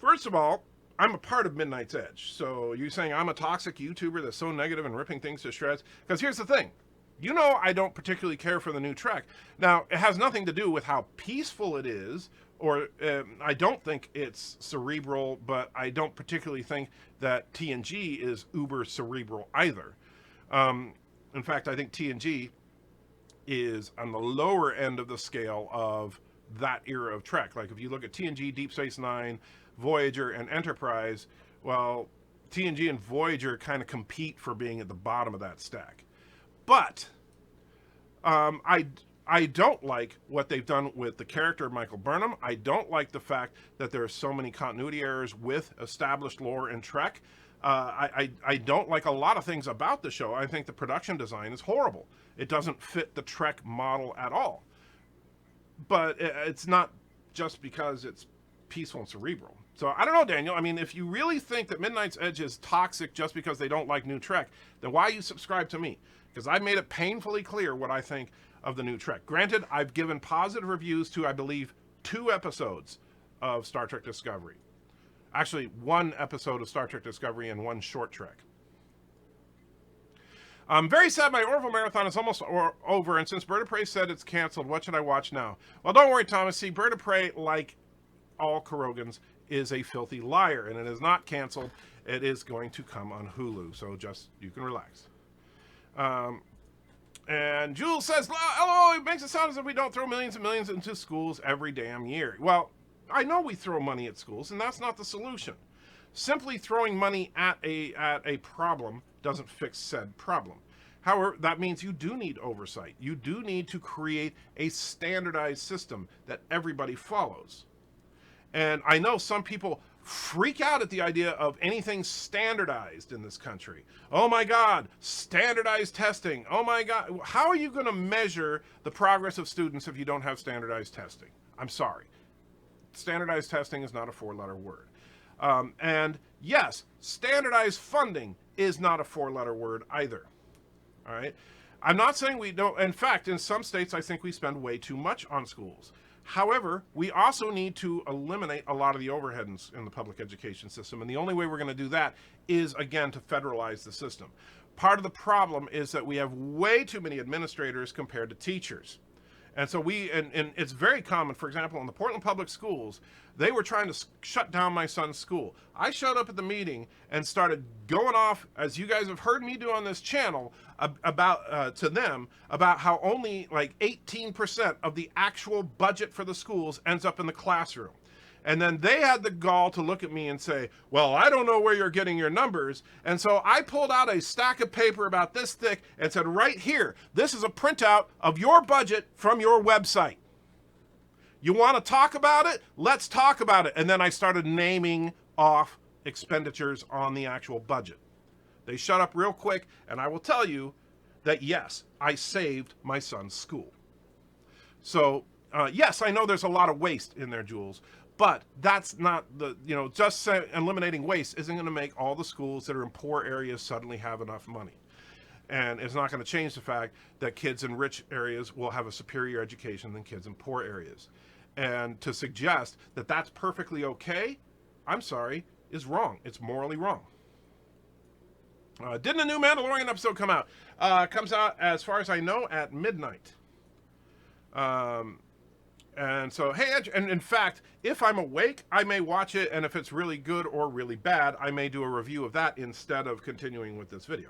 first of all, I'm a part of Midnight's Edge. So you saying I'm a toxic YouTuber that's so negative and ripping things to shreds? Because here's the thing. I don't particularly care for the New Trek. Now, it has nothing to do with how peaceful it is, or I don't think it's cerebral, but I don't particularly think that TNG is uber cerebral either. In fact, I think TNG is on the lower end of the scale of that era of Trek. Like if you look at TNG, Deep Space Nine, Voyager, and Enterprise, well, TNG and Voyager kind of compete for being at the bottom of that stack. But I don't like what they've done with the character of Michael Burnham. I don't like the fact that there are so many continuity errors with established lore in Trek. I don't like a lot of things about the show. I think the production design is horrible. It doesn't fit the Trek model at all. But it's not just because it's peaceful and cerebral. So I don't know, Daniel. I mean, if you really think that Midnight's Edge is toxic just because they don't like New Trek, then why you subscribe to me? Because I've made it painfully clear what I think of the New Trek. Granted, I've given positive reviews to, I believe, 2 episodes of Star Trek Discovery. Actually, 1 episode of Star Trek Discovery and 1 short Trek. I'm very sad my Orville Marathon is almost over, and since BirdOPrey said it's canceled, what should I watch now? Well, don't worry, Thomas. See, BirdOPrey, like all Kurogans, is a filthy liar, and it is not canceled. It is going to come on Hulu, so you can relax. And Jules says, LOL, it makes it sound as if we don't throw millions and millions into schools every damn year. Well, I know we throw money at schools, and that's not the solution. Simply throwing money at a problem doesn't fix said problem. However, that means you do need oversight. You do need to create a standardized system that everybody follows. And I know some people freak out at the idea of anything standardized in this country. Oh my God, standardized testing. Oh my God, how are you going to measure the progress of students if you don't have standardized testing? I'm sorry. Standardized testing is not a 4-letter word. And yes, standardized funding is not a 4-letter word either. All right. I'm not saying we don't. In fact, in some states, I think we spend way too much on schools. However, we also need to eliminate a lot of the overhead in the public education system. And the only way we're going to do that is, again, to federalize the system. Part of the problem is that we have way too many administrators compared to teachers. And so and it's very common, for example, in the Portland Public Schools, they were trying to shut down my son's school. I showed up at the meeting and started going off, as you guys have heard me do on this channel, about to them about how only like 18% of the actual budget for the schools ends up in the classroom. And then they had the gall to look at me and say, well, I don't know where you're getting your numbers. And so I pulled out a stack of paper about this thick and said, right here, this is a printout of your budget from your website. You want to talk about it? Let's talk about it. And then I started naming off expenditures on the actual budget. They shut up real quick, and I will tell you that, yes, I saved my son's school. So, yes, I know there's a lot of waste in there, Jules. But that's not just eliminating waste isn't going to make all the schools that are in poor areas suddenly have enough money. And it's not going to change the fact that kids in rich areas will have a superior education than kids in poor areas. And to suggest that that's perfectly okay, I'm sorry, is wrong. It's morally wrong. Didn't a new Mandalorian episode come out? Comes out, as far as I know, at midnight. And so, hey, and in fact, if I'm awake, I may watch it, and if it's really good or really bad, I may do a review of that instead of continuing with this video.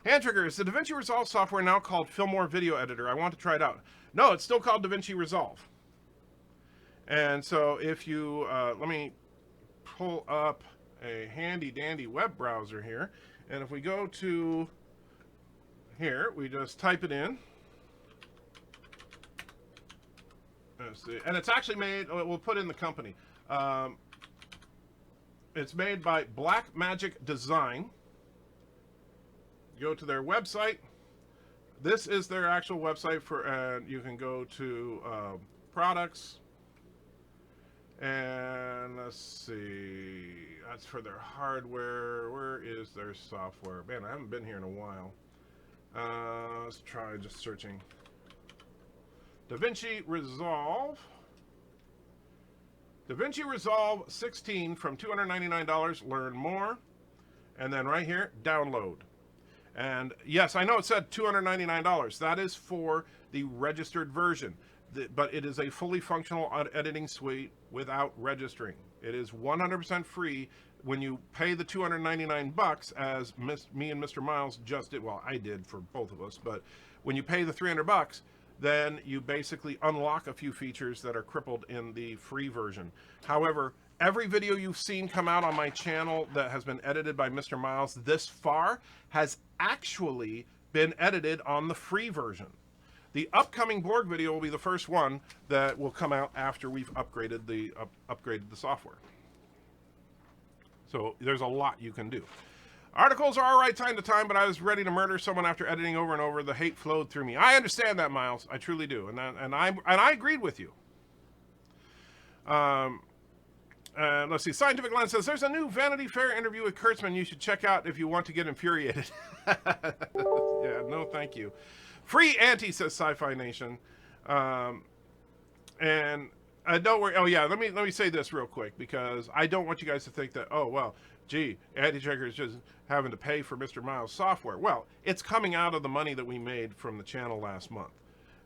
Handtrigger, is the DaVinci Resolve software now called Fillmore Video Editor? I want to try it out. No, it's still called DaVinci Resolve. And so if you, let me pull up a handy-dandy web browser here, and if we go to here, we just type it in. Let's see. And it's actually made, we'll put in the company. It's made by Black Magic Design. Go to their website. This is their actual website and you can go to products. And let's see, that's for their hardware. Where is their software? Man, I haven't been here in a while. Let's try just searching. DaVinci Resolve. DaVinci Resolve 16 from $299. Learn more. And then right here, download. And yes, I know it said $299. That is for the registered version. But it is a fully functional editing suite without registering. It is 100% free. When you pay the $299, as me and Mr. Miles just did, well, I did for both of us, but when you pay the $300, then you basically unlock a few features that are crippled in the free version. However, every video you've seen come out on my channel that has been edited by Mr. Miles this far has actually been edited on the free version. The upcoming Borg video will be the first one that will come out after we've upgraded the software. So there's a lot you can do. Articles are all right time to time, but I was ready to murder someone after editing over and over. The hate flowed through me. I understand that, Miles. I truly do, and I agreed with you. Let's see. Scientific Lens says there's a new Vanity Fair interview with Kurtzman you should check out if you want to get infuriated. Yeah, no, thank you. Free anti, says Sci-Fi Nation, and don't worry. Oh yeah, let me say this real quick because I don't want you guys to think that gee, Anti-Checker is just having to pay for Mr. Miles' software. Well, it's coming out of the money that we made from the channel last month.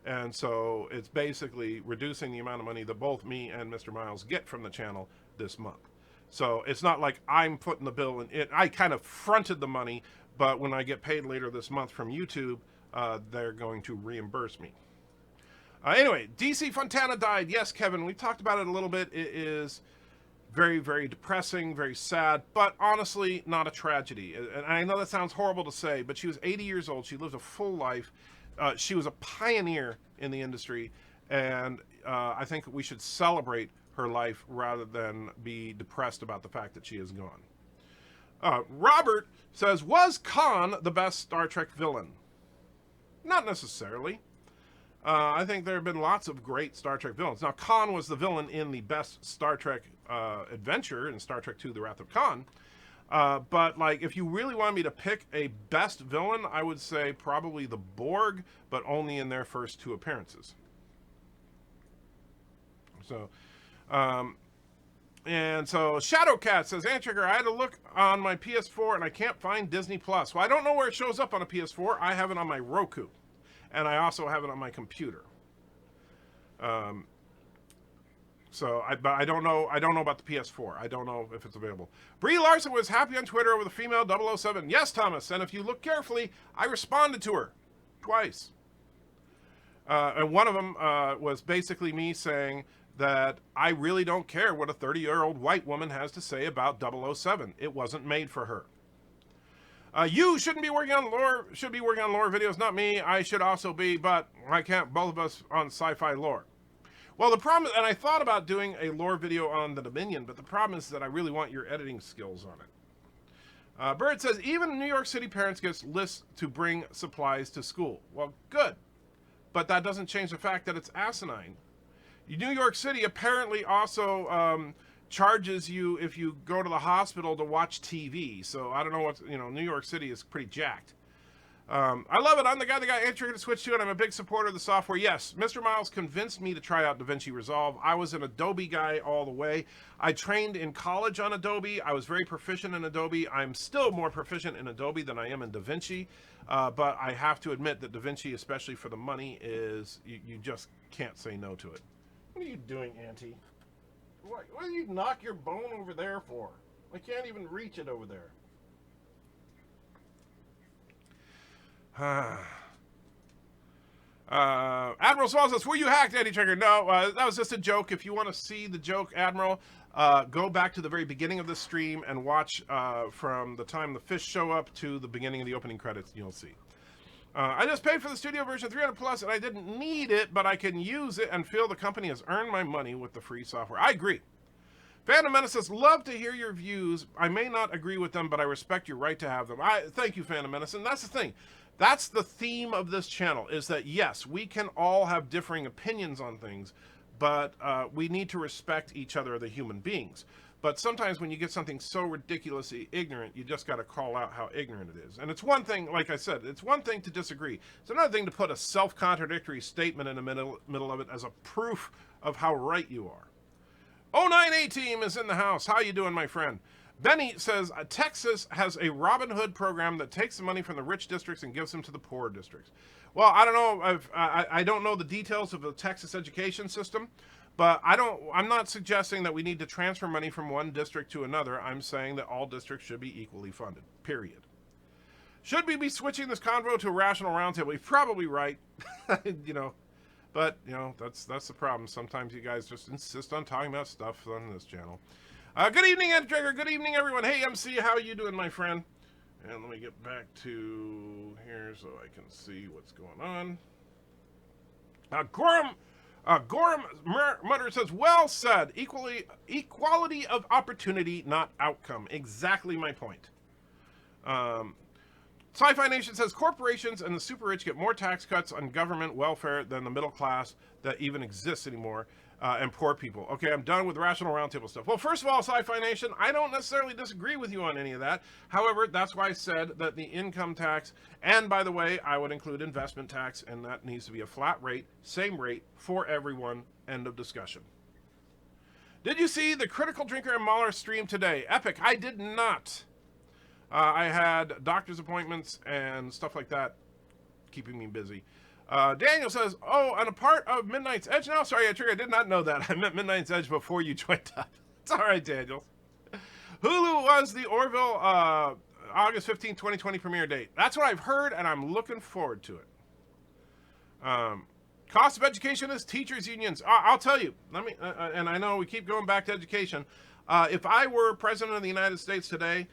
And so it's basically reducing the amount of money that both me and Mr. Miles get from the channel this month. So it's not like I'm putting the bill in it. I kind of fronted the money, but when I get paid later this month from YouTube, they're going to reimburse me. Anyway, DC Fontana died. Yes, Kevin, we talked about it a little bit. It is very, very depressing, very sad, but honestly, not a tragedy. And I know that sounds horrible to say, but she was 80 years old. She lived a full life. She was a pioneer in the industry, and I think we should celebrate her life rather than be depressed about the fact that she is gone. Robert says, was Khan the best Star Trek villain? Not necessarily. I think there have been lots of great Star Trek villains. Now, Khan was the villain in the best Star Trek adventure in Star Trek II, The Wrath of Khan. But like, if you really want me to pick a best villain, I would say probably the Borg, but only in their first two appearances. So, and so Shadowcat says, Antrigger, I had to look on my PS4 and I can't find Disney Plus. Well, I don't know where it shows up on a PS4. I have it on my Roku, and I also have it on my computer. But I don't know. I don't know about the PS4. I don't know if it's available. Brie Larson was happy on Twitter over the female 007. Yes, Thomas. And if you look carefully, I responded to her twice. And one of them was basically me saying that I really don't care what a 30-year-old white woman has to say about 007. It wasn't made for her. You shouldn't be working on lore. Should be working on lore videos, not me. I should also be, but I can't. Both of us on sci-fi lore. Well, the problem, and I thought about doing a lore video on the Dominion, but the problem is that I really want your editing skills on it. Bird says, even New York City parents get lists to bring supplies to school. Well, good. But that doesn't change the fact that it's asinine. New York City apparently also charges you if you go to the hospital to watch TV. So I don't know what, New York City is pretty jacked. I love it. I'm the guy that got Antrigger to switch to it. I'm a big supporter of the software. Yes, Mr. Miles convinced me to try out DaVinci Resolve. I was an Adobe guy all the way. I trained in college on Adobe. I was very proficient in Adobe. I'm still more proficient in Adobe than I am in DaVinci. But I have to admit that DaVinci, especially for the money, is you just can't say no to it. What are you doing, Auntie? What do you knock your bone over there for? I can't even reach it over there. Admiral Swallow says, were you hacked, Eddie Trigger? No, that was just a joke. If you want to see the joke, Admiral, go back to the very beginning of the stream and watch from the time the fish show up to the beginning of the opening credits, and you'll see. I just paid for the studio version 300 plus and I didn't need it, but I can use it and feel the company has earned my money with the free software. I agree. Phantom Menace says, love to hear your views. I may not agree with them, but I respect your right to have them. Thank you, Phantom Menace. And that's the thing. That's the theme of this channel, is that, yes, we can all have differing opinions on things, but we need to respect each other as human beings. But sometimes when you get something so ridiculously ignorant, you just got to call out how ignorant it is. And it's one thing, like I said, it's one thing to disagree. It's another thing to put a self-contradictory statement in the middle of it as a proof of how right you are. 098 team is in the house. How you doing, my friend? Benny says, Texas has a Robin Hood program that takes the money from the rich districts and gives them to the poor districts. Well, I don't know. I don't know the details of the Texas education system, but I'm not suggesting that we need to transfer money from one district to another. I'm saying that all districts should be equally funded, period. Should we be switching this convo to a rational roundtable? You're probably right, but that's the problem. Sometimes you guys just insist on talking about stuff on this channel. Good evening, Ed Trigger. Good evening, everyone. Hey, MC, how you doing, my friend? And let me get back to here so I can see what's going on. Gorham Mutter says, well said. Equality of opportunity, not outcome. Exactly my point. Sci-Fi Nation says, corporations and the super rich get more tax cuts on government welfare than the middle class that even exists anymore. And poor people. Okay, I'm done with rational roundtable stuff. Well, first of all, Sci-Fi Nation, I don't necessarily disagree with you on any of that. However, that's why I said that the income tax, and by the way, I would include investment tax, and that needs to be a flat rate, same rate for everyone. End of discussion. Did you see the Critical Drinker and Mahler stream today? Epic. I did not. I had doctor's appointments and stuff like that keeping me busy. Daniel says, oh, and a part of Midnight's Edge now? Sorry, I did not know that. I meant Midnight's Edge before you joined up. It's all right, Daniel. Hulu was the Orville August 15, 2020 premiere date. That's what I've heard, and I'm looking forward to it. Cost of education is teachers' unions. I'll tell you. And I know we keep going back to education. If I were president of the United States today,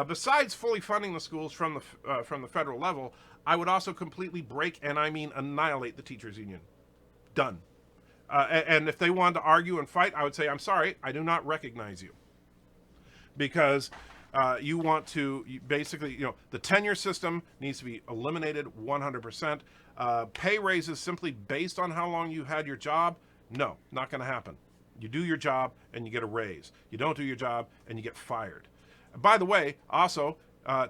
besides fully funding the schools from the federal level, I would also completely break, and I mean annihilate, the teachers' union. Done. And if they wanted to argue and fight, I would say, I'm sorry, I do not recognize you. Because you want to, basically, the tenure system needs to be eliminated 100%. Pay raises simply based on how long you had your job, no, not going to happen. You do your job and you get a raise. You don't do your job and you get fired. By the way, also,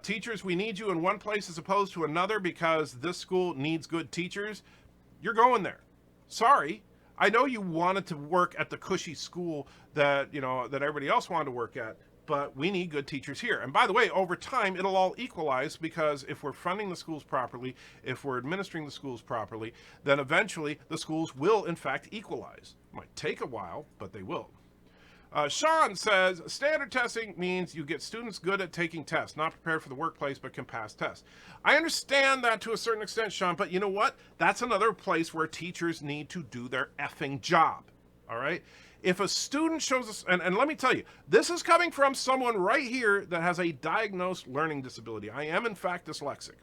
teachers, we need you in one place as opposed to another because this school needs good teachers. You're going there. Sorry. I know you wanted to work at the cushy school that, that everybody else wanted to work at, but we need good teachers here. And by the way, over time, it'll all equalize, because if we're funding the schools properly, if we're administering the schools properly, then eventually the schools will, in fact, equalize. It might take a while, but they will. Sean says, standard testing means you get students good at taking tests, not prepared for the workplace, but can pass tests. I understand that to a certain extent, Sean, but you know what? That's another place where teachers need to do their effing job, all right? If a student shows us, and let me tell you, this is coming from someone right here that has a diagnosed learning disability. I am, in fact, dyslexic.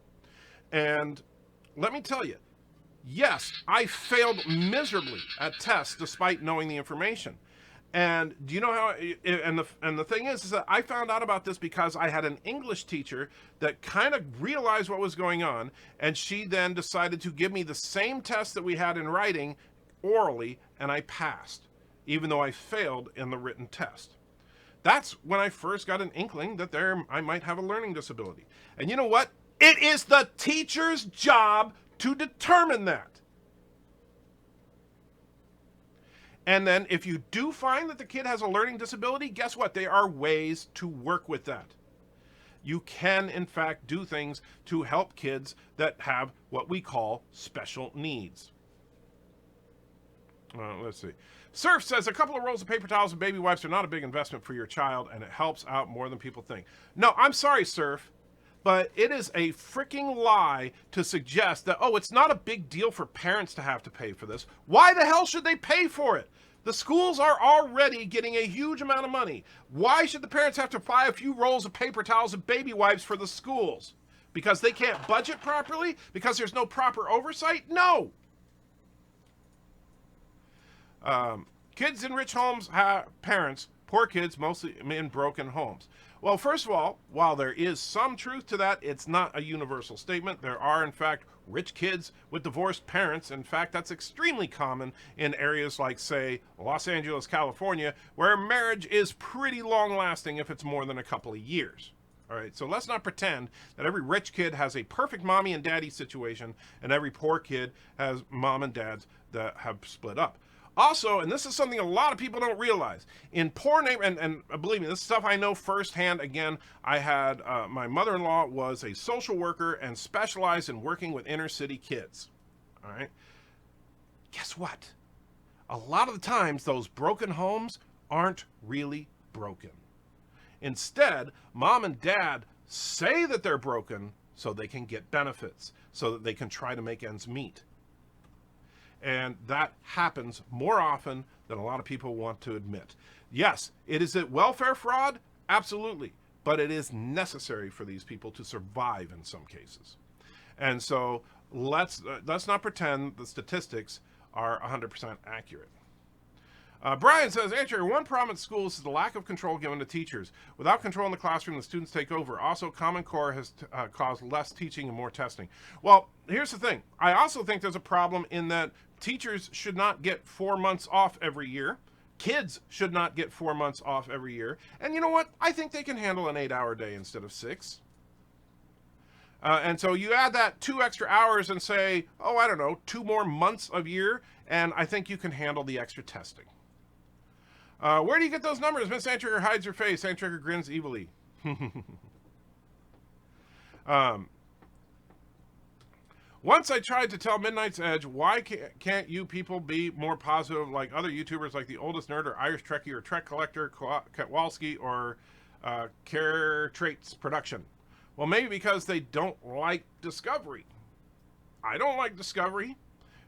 And let me tell you, yes, I failed miserably at tests despite knowing the information. And do you know how, and the thing is that I found out about this because I had an English teacher that kind of realized what was going on, and she then decided to give me the same test that we had in writing orally, and I passed, even though I failed in the written test. That's when I first got an inkling that I might have a learning disability. And you know what? It is the teacher's job to determine that. And then if you do find that the kid has a learning disability, guess what? There are ways to work with that. You can, in fact, do things to help kids that have what we call special needs. Let's see. Surf says, a couple of rolls of paper towels and baby wipes are not a big investment for your child, and it helps out more than people think. No, I'm sorry, Surf, but it is a freaking lie to suggest that, oh, it's not a big deal for parents to have to pay for this. Why the hell should they pay for it? The schools are already getting a huge amount of money. Why should the parents have to buy a few rolls of paper towels and baby wipes for the schools? Because they can't budget properly? Because there's no proper oversight? No. Kids in rich homes have parents, poor kids mostly in broken homes. Well, first of all, while there is some truth to that, it's not a universal statement. There are, in fact, rich kids with divorced parents. In fact, that's extremely common in areas like, say, Los Angeles, California, where marriage is pretty long-lasting if it's more than a couple of years. All right, so let's not pretend that every rich kid has a perfect mommy and daddy situation and every poor kid has mom and dads that have split up. Also, and this is something a lot of people don't realize, in poor neighborhoods, and believe me, this stuff I know firsthand. Again, I had, my mother-in-law was a social worker and specialized in working with inner city kids, all right? Guess what? A lot of the times, those broken homes aren't really broken. Instead, mom and dad say that they're broken so they can get benefits, so that they can try to make ends meet. And that happens more often than a lot of people want to admit. Yes, is it welfare fraud? Absolutely. But it is necessary for these people to survive in some cases. And so let's not pretend the statistics are 100% accurate. Brian says, Andrew, one problem at schools is the lack of control given to teachers. Without control in the classroom, the students take over. Also, Common Core has caused less teaching and more testing. Well, here's the thing. I also think there's a problem in that teachers should not get 4 months off every year. Kids should not get 4 months off every year. And you know what? I think they can handle an 8-hour day instead of 6. And so you add that 2 extra hours and say, oh, I don't know, 2 more months of year, and I think you can handle the extra testing. Where do you get those numbers? Miss Sandtrigger hides her face. Sandtrigger grins evilly. Once I tried to tell Midnight's Edge, why can't you people be more positive like other YouTubers like The Oldest Nerd or Irish Trekkie or Trek Collector, Kowalski or Care Traits Production? Well, maybe because they don't like Discovery. I don't like Discovery.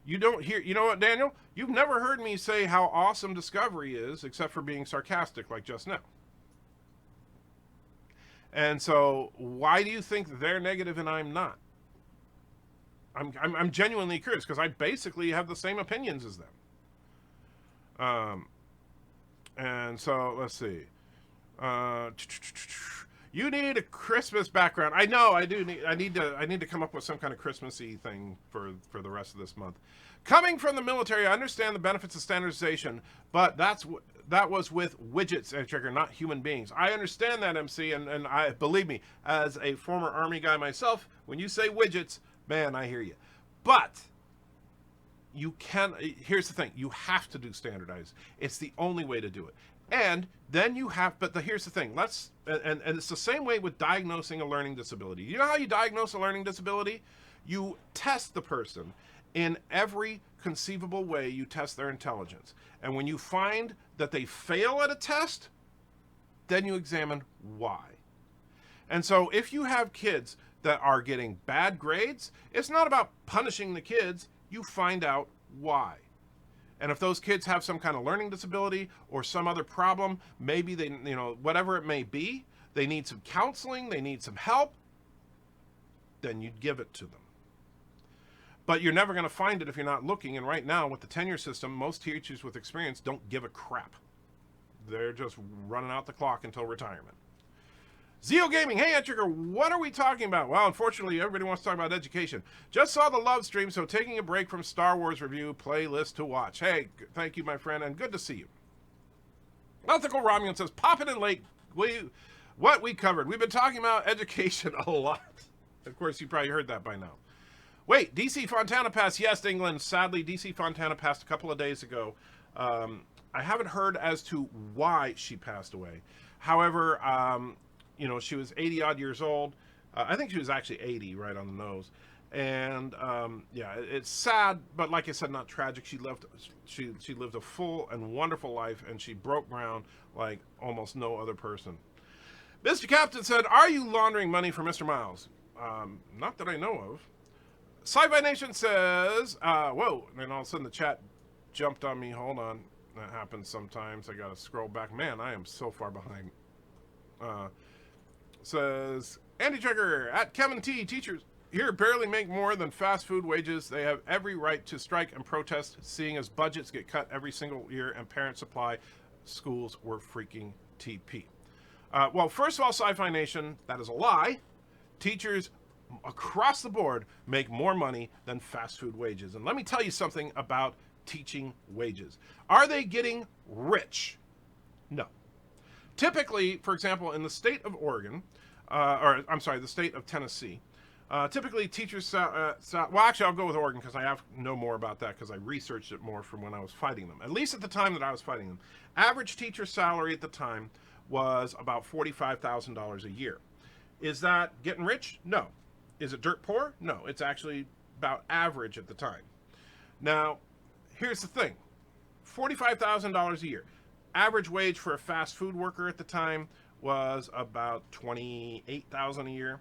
You don't hear, you know what, Daniel? You've never heard me say how awesome Discovery is, except for being sarcastic like just now. And so, why do you think they're negative and I'm not? I'm genuinely curious, because I basically have the same opinions as them. And so, let's see. You need a Christmas background. I know, I do. I need to come up with some kind of Christmassy thing for the rest of this month. Coming from the military, I understand the benefits of standardization, but that was with widgets and trigger, not human beings. I understand that, MC, and I believe me, as a former Army guy myself, when you say widgets, man, I hear you. But you can, here's the thing, you have to do standardized. It's the only way to do it. And then you have, but here's the thing, and it's the same way with diagnosing a learning disability. You know how you diagnose a learning disability? You test the person in every conceivable way. You test their intelligence. And when you find that they fail at a test, then you examine why. And so if you have kids that are getting bad grades, it's not about punishing the kids. You find out why. And if those kids have some kind of learning disability or some other problem, maybe they, whatever it may be, they need some counseling, they need some help, then you'd give it to them. But you're never going to find it if you're not looking. And right now, with the tenure system, most teachers with experience don't give a crap. They're just running out the clock until retirement. Zeo Gaming, hey Trigger, what are we talking about? Well, unfortunately, everybody wants to talk about education. Just saw the love stream, so taking a break from Star Wars review playlist to watch. Hey, thank you, my friend, and good to see you. Ethical Romulan says, popping in late. What we covered. We've been talking about education a lot. Of course, you probably heard that by now. Wait, DC Fontana passed. Yes, England. Sadly, DC Fontana passed a couple of days ago. I haven't heard as to why she passed away. However, she was 80 odd years old. I think she was actually 80, right on the nose. And yeah, it's sad, but like I said, not tragic. She lived a full and wonderful life, and she broke ground like almost no other person. Mr. Captain said, "Are you laundering money for Mr. Miles?" Not that I know of. Sci-Fi Nation says, whoa, and all of a sudden the chat jumped on me. Hold on. That happens sometimes. I gotta scroll back. Man, I am so far behind. Says, Andy Trigger, at Kevin T, teachers here barely make more than fast food wages. They have every right to strike and protest, seeing as budgets get cut every single year and parents supply schools were freaking TP. Well, first of all, Sci-Fi Nation, that is a lie. Teachers across the board make more money than fast food wages. And let me tell you something about teaching wages. Are they getting rich? No. Typically, for example, in the state of Oregon, the state of Tennessee, typically teachers, well, actually, I'll go with Oregon because I know more about that because I researched it more from when I was fighting them. At least at the time that I was fighting them. Average teacher salary at the time was about $45,000 a year. Is that getting rich? No. Is it dirt poor? No. It's actually about average at the time. Now, here's the thing. $45,000 a year. Average wage for a fast food worker at the time was about $28,000 a year.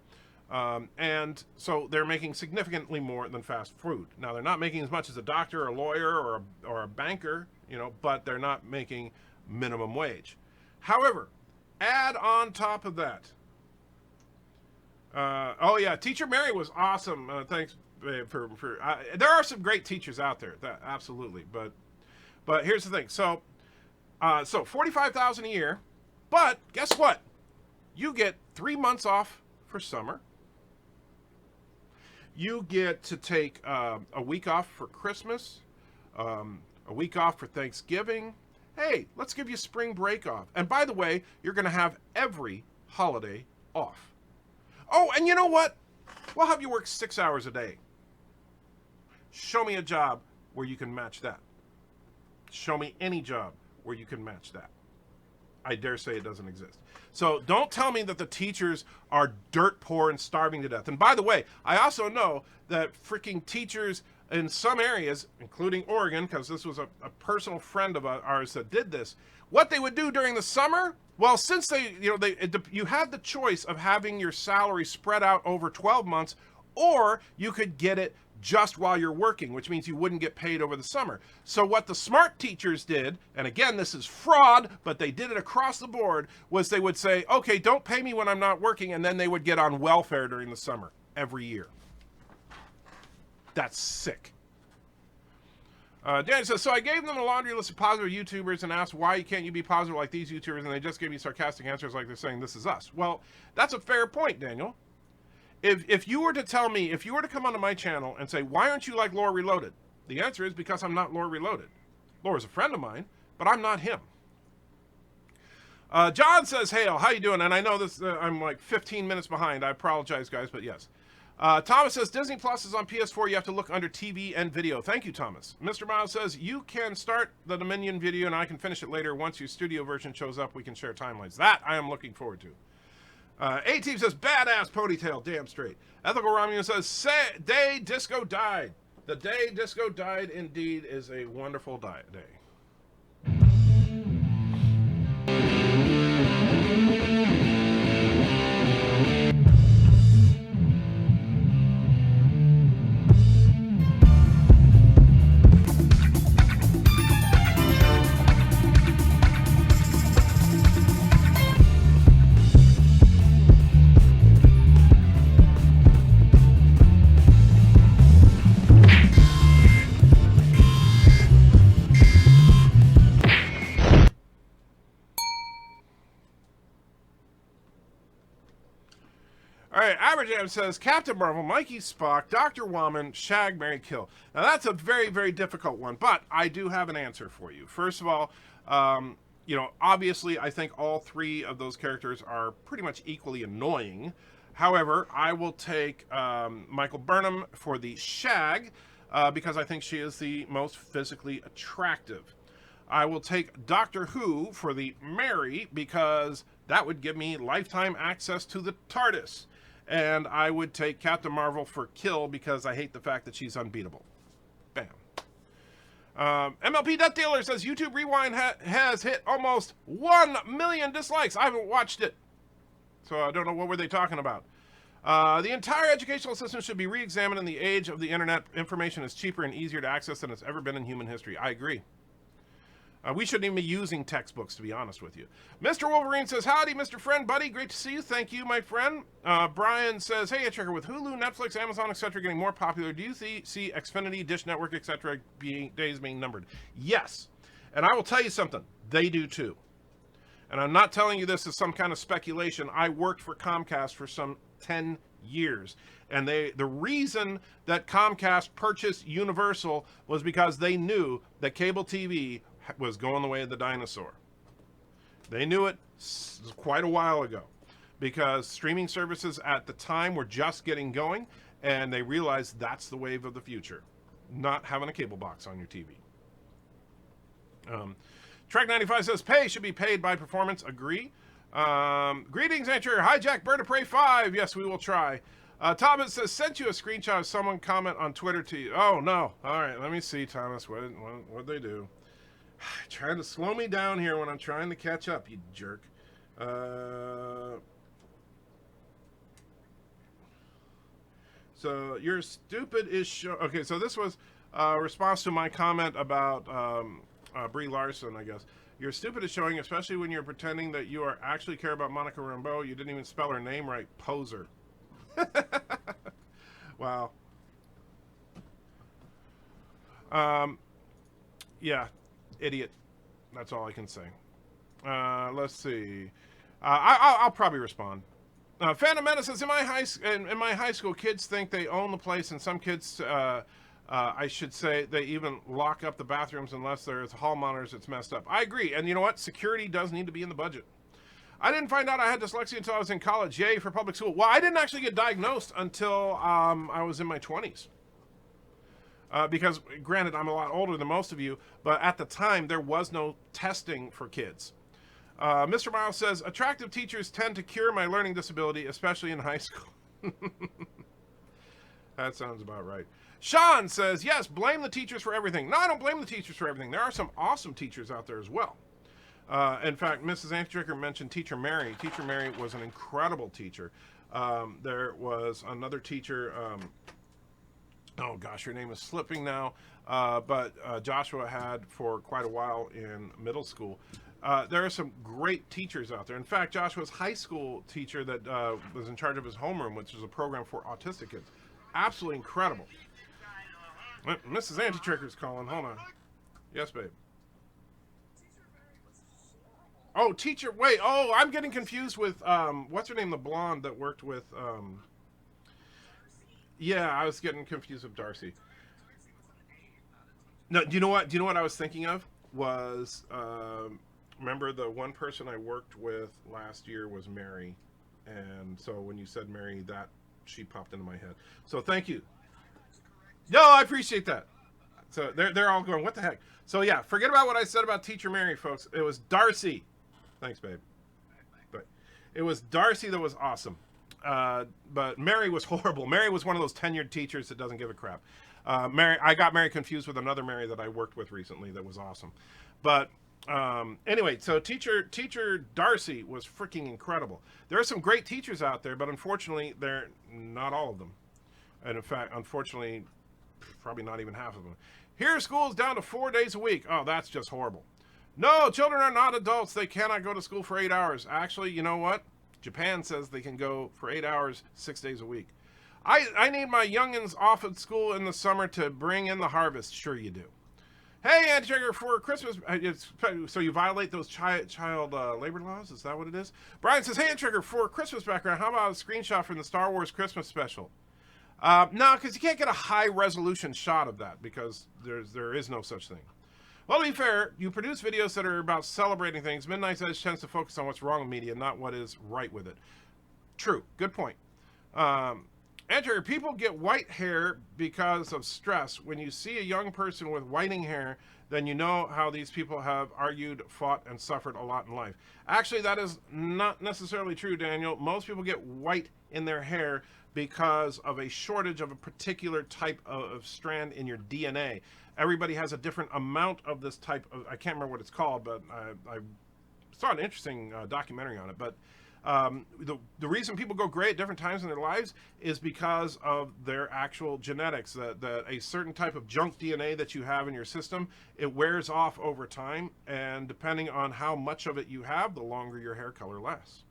And so they're making significantly more than fast food. Now, they're not making as much as a doctor or a lawyer or a banker, but they're not making minimum wage. However, add on top of that. Oh yeah, Teacher Mary was awesome. Thanks for there are some great teachers out there, absolutely. But here's the thing. So $45,000 a year, but guess what? You get 3 months off for summer. You get to take a week off for Christmas, a week off for Thanksgiving. Hey, let's give you spring break off. And by the way, you're going to have every holiday off. Oh, and you know what? We'll have you work 6 hours a day. Show me a job where you can match that. Show me any job where you can match that. I dare say it doesn't exist. So don't tell me that the teachers are dirt poor and starving to death. And by the way, I also know that freaking teachers in some areas, including Oregon, because this was a personal friend of ours that did this, what they would do during the summer, well, since you had the choice of having your salary spread out over 12 months, or you could get it just while you're working, which means you wouldn't get paid over the summer. So what the smart teachers did, and again, this is fraud, but they did it across the board, was they would say, okay, don't pay me when I'm not working, and then they would get on welfare during the summer every year. That's sick. Dan says, so I gave them a laundry list of positive YouTubers and asked why can't you be positive like these YouTubers, and they just gave me sarcastic answers like they're saying this is us. Well, that's a fair point, Daniel. If you were to tell me, if you were to come onto my channel and say, why aren't you like Lore Reloaded? The answer is because I'm not Lore Reloaded. Lore's a friend of mine, but I'm not him. John says, hey, how you doing? And I know this, I'm like 15 minutes behind. I apologize, guys, but yes. Thomas says, Disney Plus is on PS4. You have to look under TV and video. Thank you, Thomas. Mr. Miles says, you can start the Dominion video and I can finish it later. Once your studio version shows up, we can share timelines. That I am looking forward to. A-Team says, badass ponytail. Damn straight. Ethical Romulan says, day disco died. The day disco died indeed is a wonderful day. Alright, Aberjam says, Captain Marvel, Mikey Spock, Dr. Woman, Shag, Mary Kill. Now that's a very, very difficult one, but I do have an answer for you. First of all, you know, obviously I think all three of those characters are pretty much equally annoying. However, I will take Michael Burnham for the Shag, because I think she is the most physically attractive. I will take Doctor Who for the Mary, because that would give me lifetime access to the TARDIS. And I would take Captain Marvel for Kill, because I hate the fact that she's unbeatable. Bam. MLP Death Dealer says, YouTube Rewind has hit almost 1 million dislikes. I haven't watched it, so I don't know what were they talking about. The entire educational system should be re-examined. In the age of the internet, information is cheaper and easier to access than it's ever been in human history. I agree. We shouldn't even be using textbooks, to be honest with you. Mr. Wolverine says, howdy, Mr. Friend, buddy. Great to see you. Thank you, my friend. Brian says, hey, Checker, with Hulu, Netflix, Amazon, etc. getting more popular, do you see Xfinity, Dish Network, etc. days being numbered? Yes. And I will tell you something. They do too. And I'm not telling you this as some kind of speculation. I worked for Comcast for some 10 years. And the reason that Comcast purchased Universal was because they knew that cable TV was going the way of the dinosaur. They knew it quite a while ago, because streaming services at the time were just getting going, and they realized that's the wave of the future, not having a cable box on your TV. Trek95 says, pay should be paid by performance. Agree. Greetings, Andrew. Hijack BirdOPrey5. Yes, we will try. Thomas says, sent you a screenshot of someone comment on Twitter to you. Oh, no. All right, let me see, Thomas. What'd they do? Trying to slow me down here when I'm trying to catch up, you jerk. So you're stupid is okay. So this was a response to my comment about Brie Larson, I guess. You're stupid is showing, especially when you're pretending that you are actually care about Monica Rambeau. You didn't even spell her name right, poser. Wow. Yeah. Idiot. That's all I can say. Let's see. I'll probably respond. Phantom Menace says, in my high school, kids think they own the place, and some kids, I should say, they even lock up the bathrooms unless there's hall monitors. It's messed up. I agree. And you know what? Security does need to be in the budget. I didn't find out I had dyslexia until I was in college. Yay for public school. Well, I didn't actually get diagnosed until I was in my 20s. Because, granted, I'm a lot older than most of you, but at the time, there was no testing for kids. Mr. Miles says, attractive teachers tend to cure my learning disability, especially in high school. That sounds about right. Sean says, yes, blame the teachers for everything. No, I don't blame the teachers for everything. There are some awesome teachers out there as well. In fact, Mrs. Antricker mentioned Teacher Mary. Teacher Mary was an incredible teacher. There was another teacher... oh gosh, her name is slipping now, but Joshua had for quite a while in middle school. There are some great teachers out there. In fact, Joshua's high school teacher that was in charge of his homeroom, which is a program for autistic kids. Absolutely incredible. Mrs. Antitricker's calling. Hold on. Yes, babe. Oh, teacher. Wait. Oh, I'm getting confused with what's her name? The blonde that worked with. Yeah, I was getting confused with Darcy. No, do you know what? Do you know what I was thinking of? Was remember the one person I worked with last year was Mary, and so when you said Mary, that she popped into my head. So thank you. No, I appreciate that. So they're all going, what the heck? So yeah, forget about what I said about Teacher Mary, folks. It was Darcy. Thanks, babe. But it was Darcy that was awesome. But Mary was horrible. Mary was one of those tenured teachers that doesn't give a crap. I got Mary confused with another Mary that I worked with recently that was awesome. But anyway, so teacher Darcy was freaking incredible. There are some great teachers out there, but unfortunately, they're not all of them. And in fact, unfortunately, probably not even half of them. Here, school's down to 4 days a week. Oh, that's just horrible. No, children are not adults. They cannot go to school for 8 hours. Actually, you know what? Japan says they can go for 8 hours, 6 days a week. I need my youngins off at school in the summer to bring in the harvest. Sure you do. Hey, Anti-Trigger, for Christmas, so you violate those child labor laws? Is that what it is? Brian says, hey, Anti-Trigger, for Christmas background, how about a screenshot from the Star Wars Christmas special? No, because you can't get a high-resolution shot of that, because there is no such thing. Well, to be fair, you produce videos that are about celebrating things. Midnight Edge tends to focus on what's wrong with media, not what is right with it. True. Good point. Enter, people get white hair because of stress. When you see a young person with whitening hair, then you know how these people have argued, fought, and suffered a lot in life. Actually, that is not necessarily true, Daniel. Most people get white in their hair because of a shortage of a particular type of strand in your DNA. Everybody has a different amount of this type of, I can't remember what it's called, but I saw an interesting documentary on it. But the reason people go gray at different times in their lives is because of their actual genetics, that a certain type of junk DNA that you have in your system, it wears off over time, and depending on how much of it you have, the longer your hair color lasts.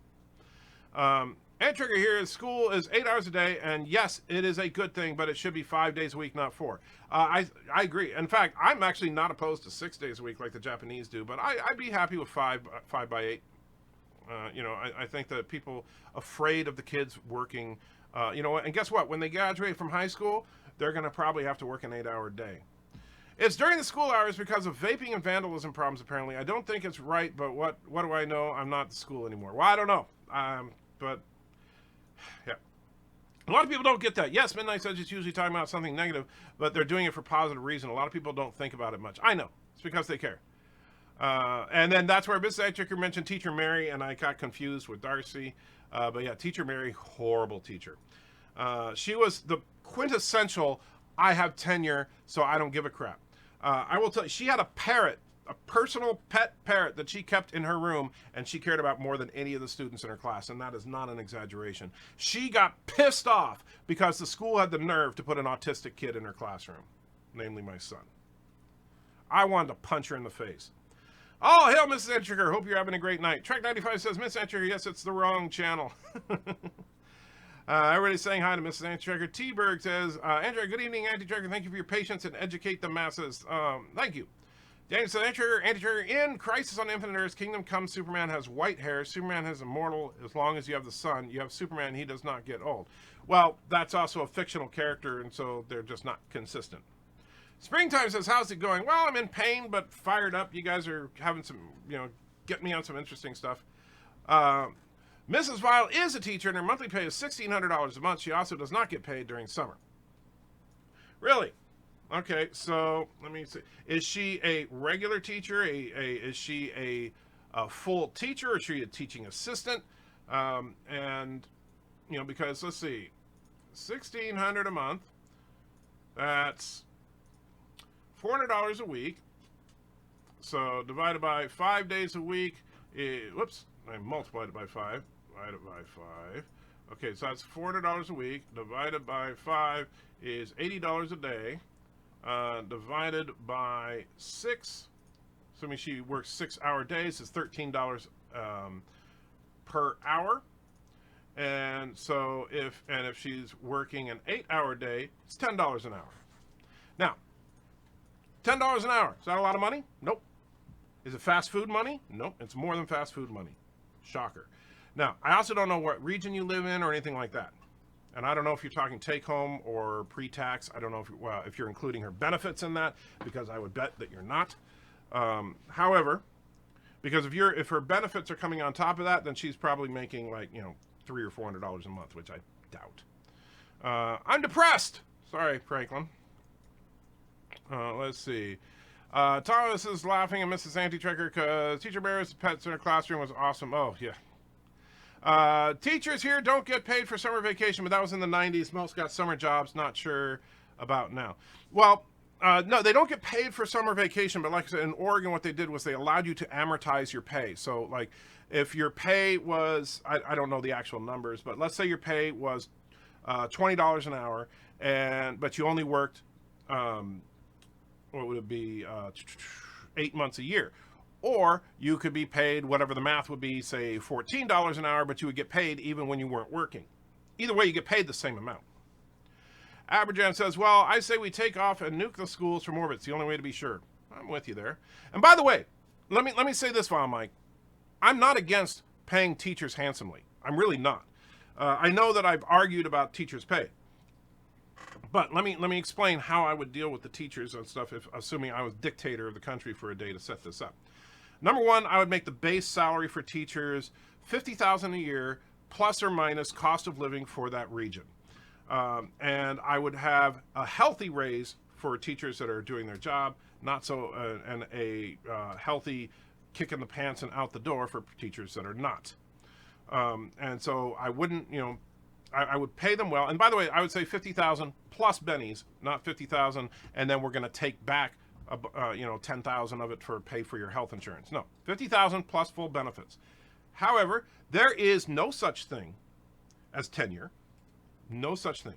And Trigger here, school is 8 hours a day, and yes, it is a good thing, but it should be 5 days a week, not 4. I agree. In fact, I'm actually not opposed to 6 days a week like the Japanese do, but I'd be happy with 5 by 8. You know, I think that people afraid of the kids working, you know, and guess what? When they graduate from high school, they're going to probably have to work an 8-hour day. It's during the school hours because of vaping and vandalism problems, apparently. I don't think it's right, but what do I know? I'm not at school anymore. Well, I don't know. But, yeah. A lot of people don't get that. Yes, Midnight Edge is usually talking about something negative, but they're doing it for positive reason. A lot of people don't think about it much. I know. It's because they care. And then that's where Mrs. Tricker mentioned Teacher Mary, and I got confused with Darcy. But yeah, Teacher Mary, horrible teacher. She was the quintessential, I have tenure, so I don't give a crap. I will tell you, she had a parrot, a personal pet parrot that she kept in her room, and she cared about more than any of the students in her class, and that is not an exaggeration. She got pissed off because the school had the nerve to put an autistic kid in her classroom, namely my son. I wanted to punch her in the face. Oh, hail, Mrs. Entriger. Hope you're having a great night. Trek 95 says, Miss Entriger, yes, it's the wrong channel. Everybody's saying hi to Mrs. Anti-Trigger. T-Berg says, Anti-Trigger, good evening, Anti-Trigger. Thank you for your patience and educate the masses. Thank you. Daniel says, Anti-Trigger, in Crisis on Infinite Earths, Kingdom Come, Superman has white hair. Superman is immortal as long as you have the sun. You have Superman, he does not get old. Well, that's also a fictional character, and so they're just not consistent. Springtime says, how's it going? Well, I'm in pain, but fired up. You guys are having some, you know, getting me on some interesting stuff. Mrs. Vile is a teacher, and her monthly pay is $1,600 a month. She also does not get paid during summer. Really? Okay, so let me see. Is she a regular teacher? Is she a full teacher? Or is she a teaching assistant? And, you know, because, let's see, $1,600 a month. That's $400 a week. So divided by 5 days a week. Whoops, I multiplied it by 5. Divided by 5. Okay, so that's $400 a week. Divided by 5 is $80 a day. Divided by 6. Assuming she works 6-hour days, is $13 per hour. And so if she's working an 8-hour day, it's $10 an hour. Now, $10 an hour. Is that a lot of money? Nope. Is it fast food money? Nope. It's more than fast food money. Shocker. Now, I also don't know what region you live in or anything like that. And I don't know if you're talking take-home or pre-tax. I don't know if you're including her benefits in that, because I would bet that you're not. However, because if her benefits are coming on top of that, then she's probably making, like, you know, $300 or $400 a month, which I doubt. I'm depressed. Sorry, Franklin. Let's see. Thomas is laughing at Mrs. Anti-Trekker because Teacher Bear's pets in her classroom was awesome. Oh, yeah. Teachers here don't get paid for summer vacation, but that was in the 90s. Most got summer jobs. Not sure about now. Well, no, they don't get paid for summer vacation, but like I said, in Oregon, what they did was they allowed you to amortize your pay. So, like, if your pay was, I don't know the actual numbers, but let's say your pay was $20 an hour, but you only worked, what would it be, 8 months a year. Or you could be paid whatever the math would be, say $14 an hour, but you would get paid even when you weren't working. Either way, you get paid the same amount. Aberjan says, well, I say we take off and nuke the schools from orbit. It's the only way to be sure. I'm with you there. And by the way, let me say this while Mike. I'm not against paying teachers handsomely. I'm really not. I know that I've argued about teachers' pay. But let me explain how I would deal with the teachers and stuff, if assuming I was dictator of the country for a day to set this up. Number one, I would make the base salary for teachers $50,000 a year, plus or minus cost of living for that region. And I would have a healthy raise for teachers that are doing their job, not so, and a healthy kick in the pants and out the door for teachers that are not. And so I wouldn't, I would pay them well. And by the way, I would say 50,000 plus bennies, not 50,000, and then we're going to take back, 10,000 of it for pay for your health insurance. No, 50,000 plus full benefits. However, there is no such thing as tenure. No such thing.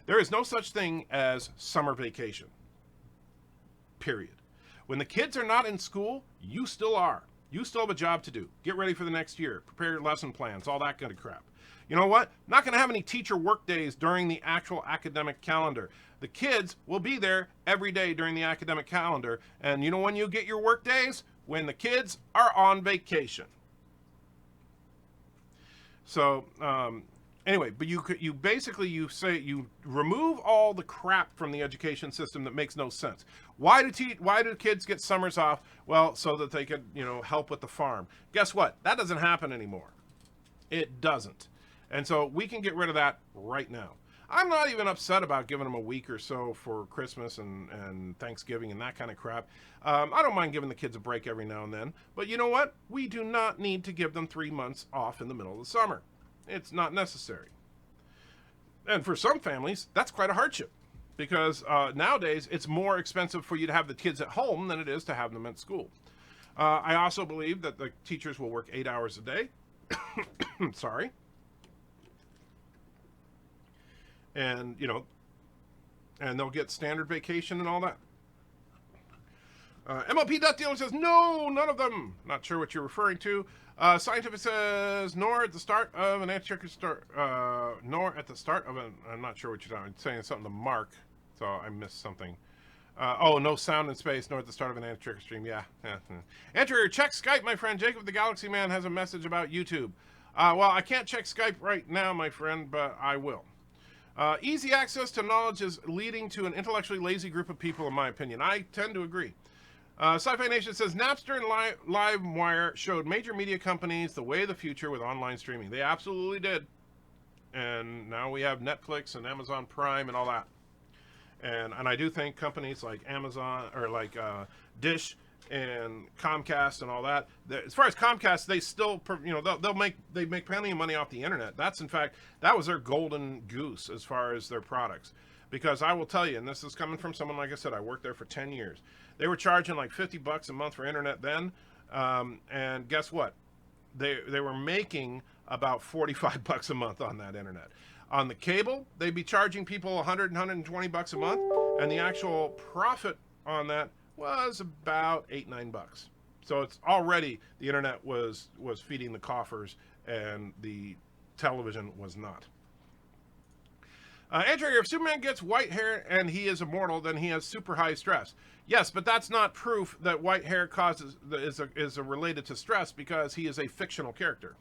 There is no such thing as summer vacation. Period. When the kids are not in school, you still are. You still have a job to do. Get ready for the next year. Prepare your lesson plans, all that kind of crap. You know what? Not going to have any teacher work days during the actual academic calendar. The kids will be there every day during the academic calendar. And you know when you get your work days? When the kids are on vacation. So, anyway, but you basically say you remove all the crap from the education system that makes no sense. Why do kids get summers off? Well, so that they could, help with the farm. Guess what? That doesn't happen anymore. It doesn't. And so we can get rid of that right now. I'm not even upset about giving them a week or so for Christmas and Thanksgiving and that kind of crap. I don't mind giving the kids a break every now and then. But you know what? We do not need to give them 3 months off in the middle of the summer. It's not necessary. And for some families, that's quite a hardship. Because nowadays, it's more expensive for you to have the kids at home than it is to have them at school. I also believe that the teachers will work 8 hours a day. Sorry. And, and they'll get standard vacation and all that. MLP.dealer says, no, none of them. Not sure what you're referring to. Scientific says, nor at the start of an anti-checker nor at the start of an, I'm not sure what you're talking, saying something to Mark, so I missed something. No sound in space, nor at the start of an anti-checker stream. Yeah. Enter, check Skype, my friend. Jacob the Galaxy Man has a message about YouTube. Well, I can't check Skype right now, my friend, but I will. Easy access to knowledge is leading to an intellectually lazy group of people, in my opinion. I tend to agree. Sci-Fi Nation says, Napster and LiveWire showed major media companies the way of the future with online streaming. They absolutely did. And now we have Netflix and Amazon Prime and all that. And I do think companies like Amazon or like Dish and Comcast and all that, as far as Comcast, they still, they make plenty of money off the internet. That's, in fact, that was their golden goose as far as their products. Because I will tell you, and this is coming from someone, like I said, I worked there for 10 years. They were charging like $50 a month for internet then. And guess what? They were making about $45 a month on that internet. On the cable, they'd be charging people $100 and $120 a month. And the actual profit on that was about $8-9. So it's already, the internet was feeding the coffers and the television was not. Andrew, if Superman gets white hair and he is immortal, then he has super high stress. Yes, but that's not proof that white hair is related to stress because he is a fictional character.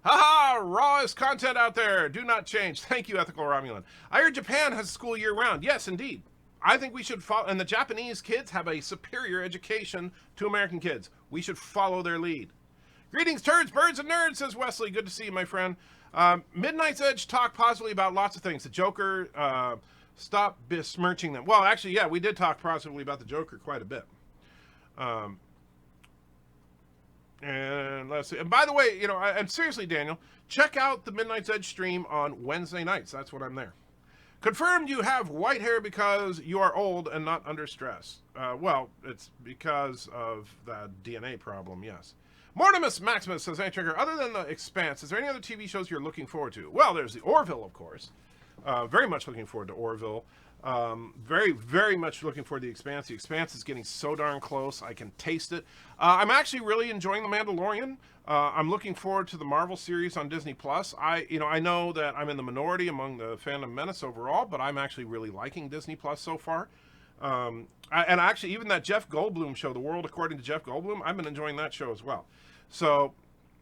Haha, rawest content out there. Do not change. Thank you, Ethical Romulan. I heard Japan has school year round. Yes, indeed. I think we should follow, and the Japanese kids have a superior education to American kids. We should follow their lead. Greetings, turds, birds, and nerds, says Wesley. Good to see you, my friend. Midnight's Edge talk possibly about lots of things. The Joker, stop besmirching them. Well, actually, yeah, we did talk possibly about the Joker quite a bit. And let's see. And by the way, you know, and seriously, Daniel, check out the Midnight's Edge stream on Wednesday nights. That's when I'm there. Confirmed you have white hair because you are old and not under stress. Well, it's because of that DNA problem, yes. Mortimus Maximus says, hey, Trigger, other than The Expanse, is there any other TV shows you're looking forward to? Well, there's the Orville, of course. Very much looking forward to Orville. Very, very much looking forward to The Expanse. The Expanse is getting so darn close. I can taste it. I'm actually really enjoying The Mandalorian. I'm looking forward to the Marvel series on Disney+. I know that I'm in the minority among the fandom menace overall, but I'm actually really liking Disney+ so far. And actually, even that Jeff Goldblum show, The World According to Jeff Goldblum, I've been enjoying that show as well. So,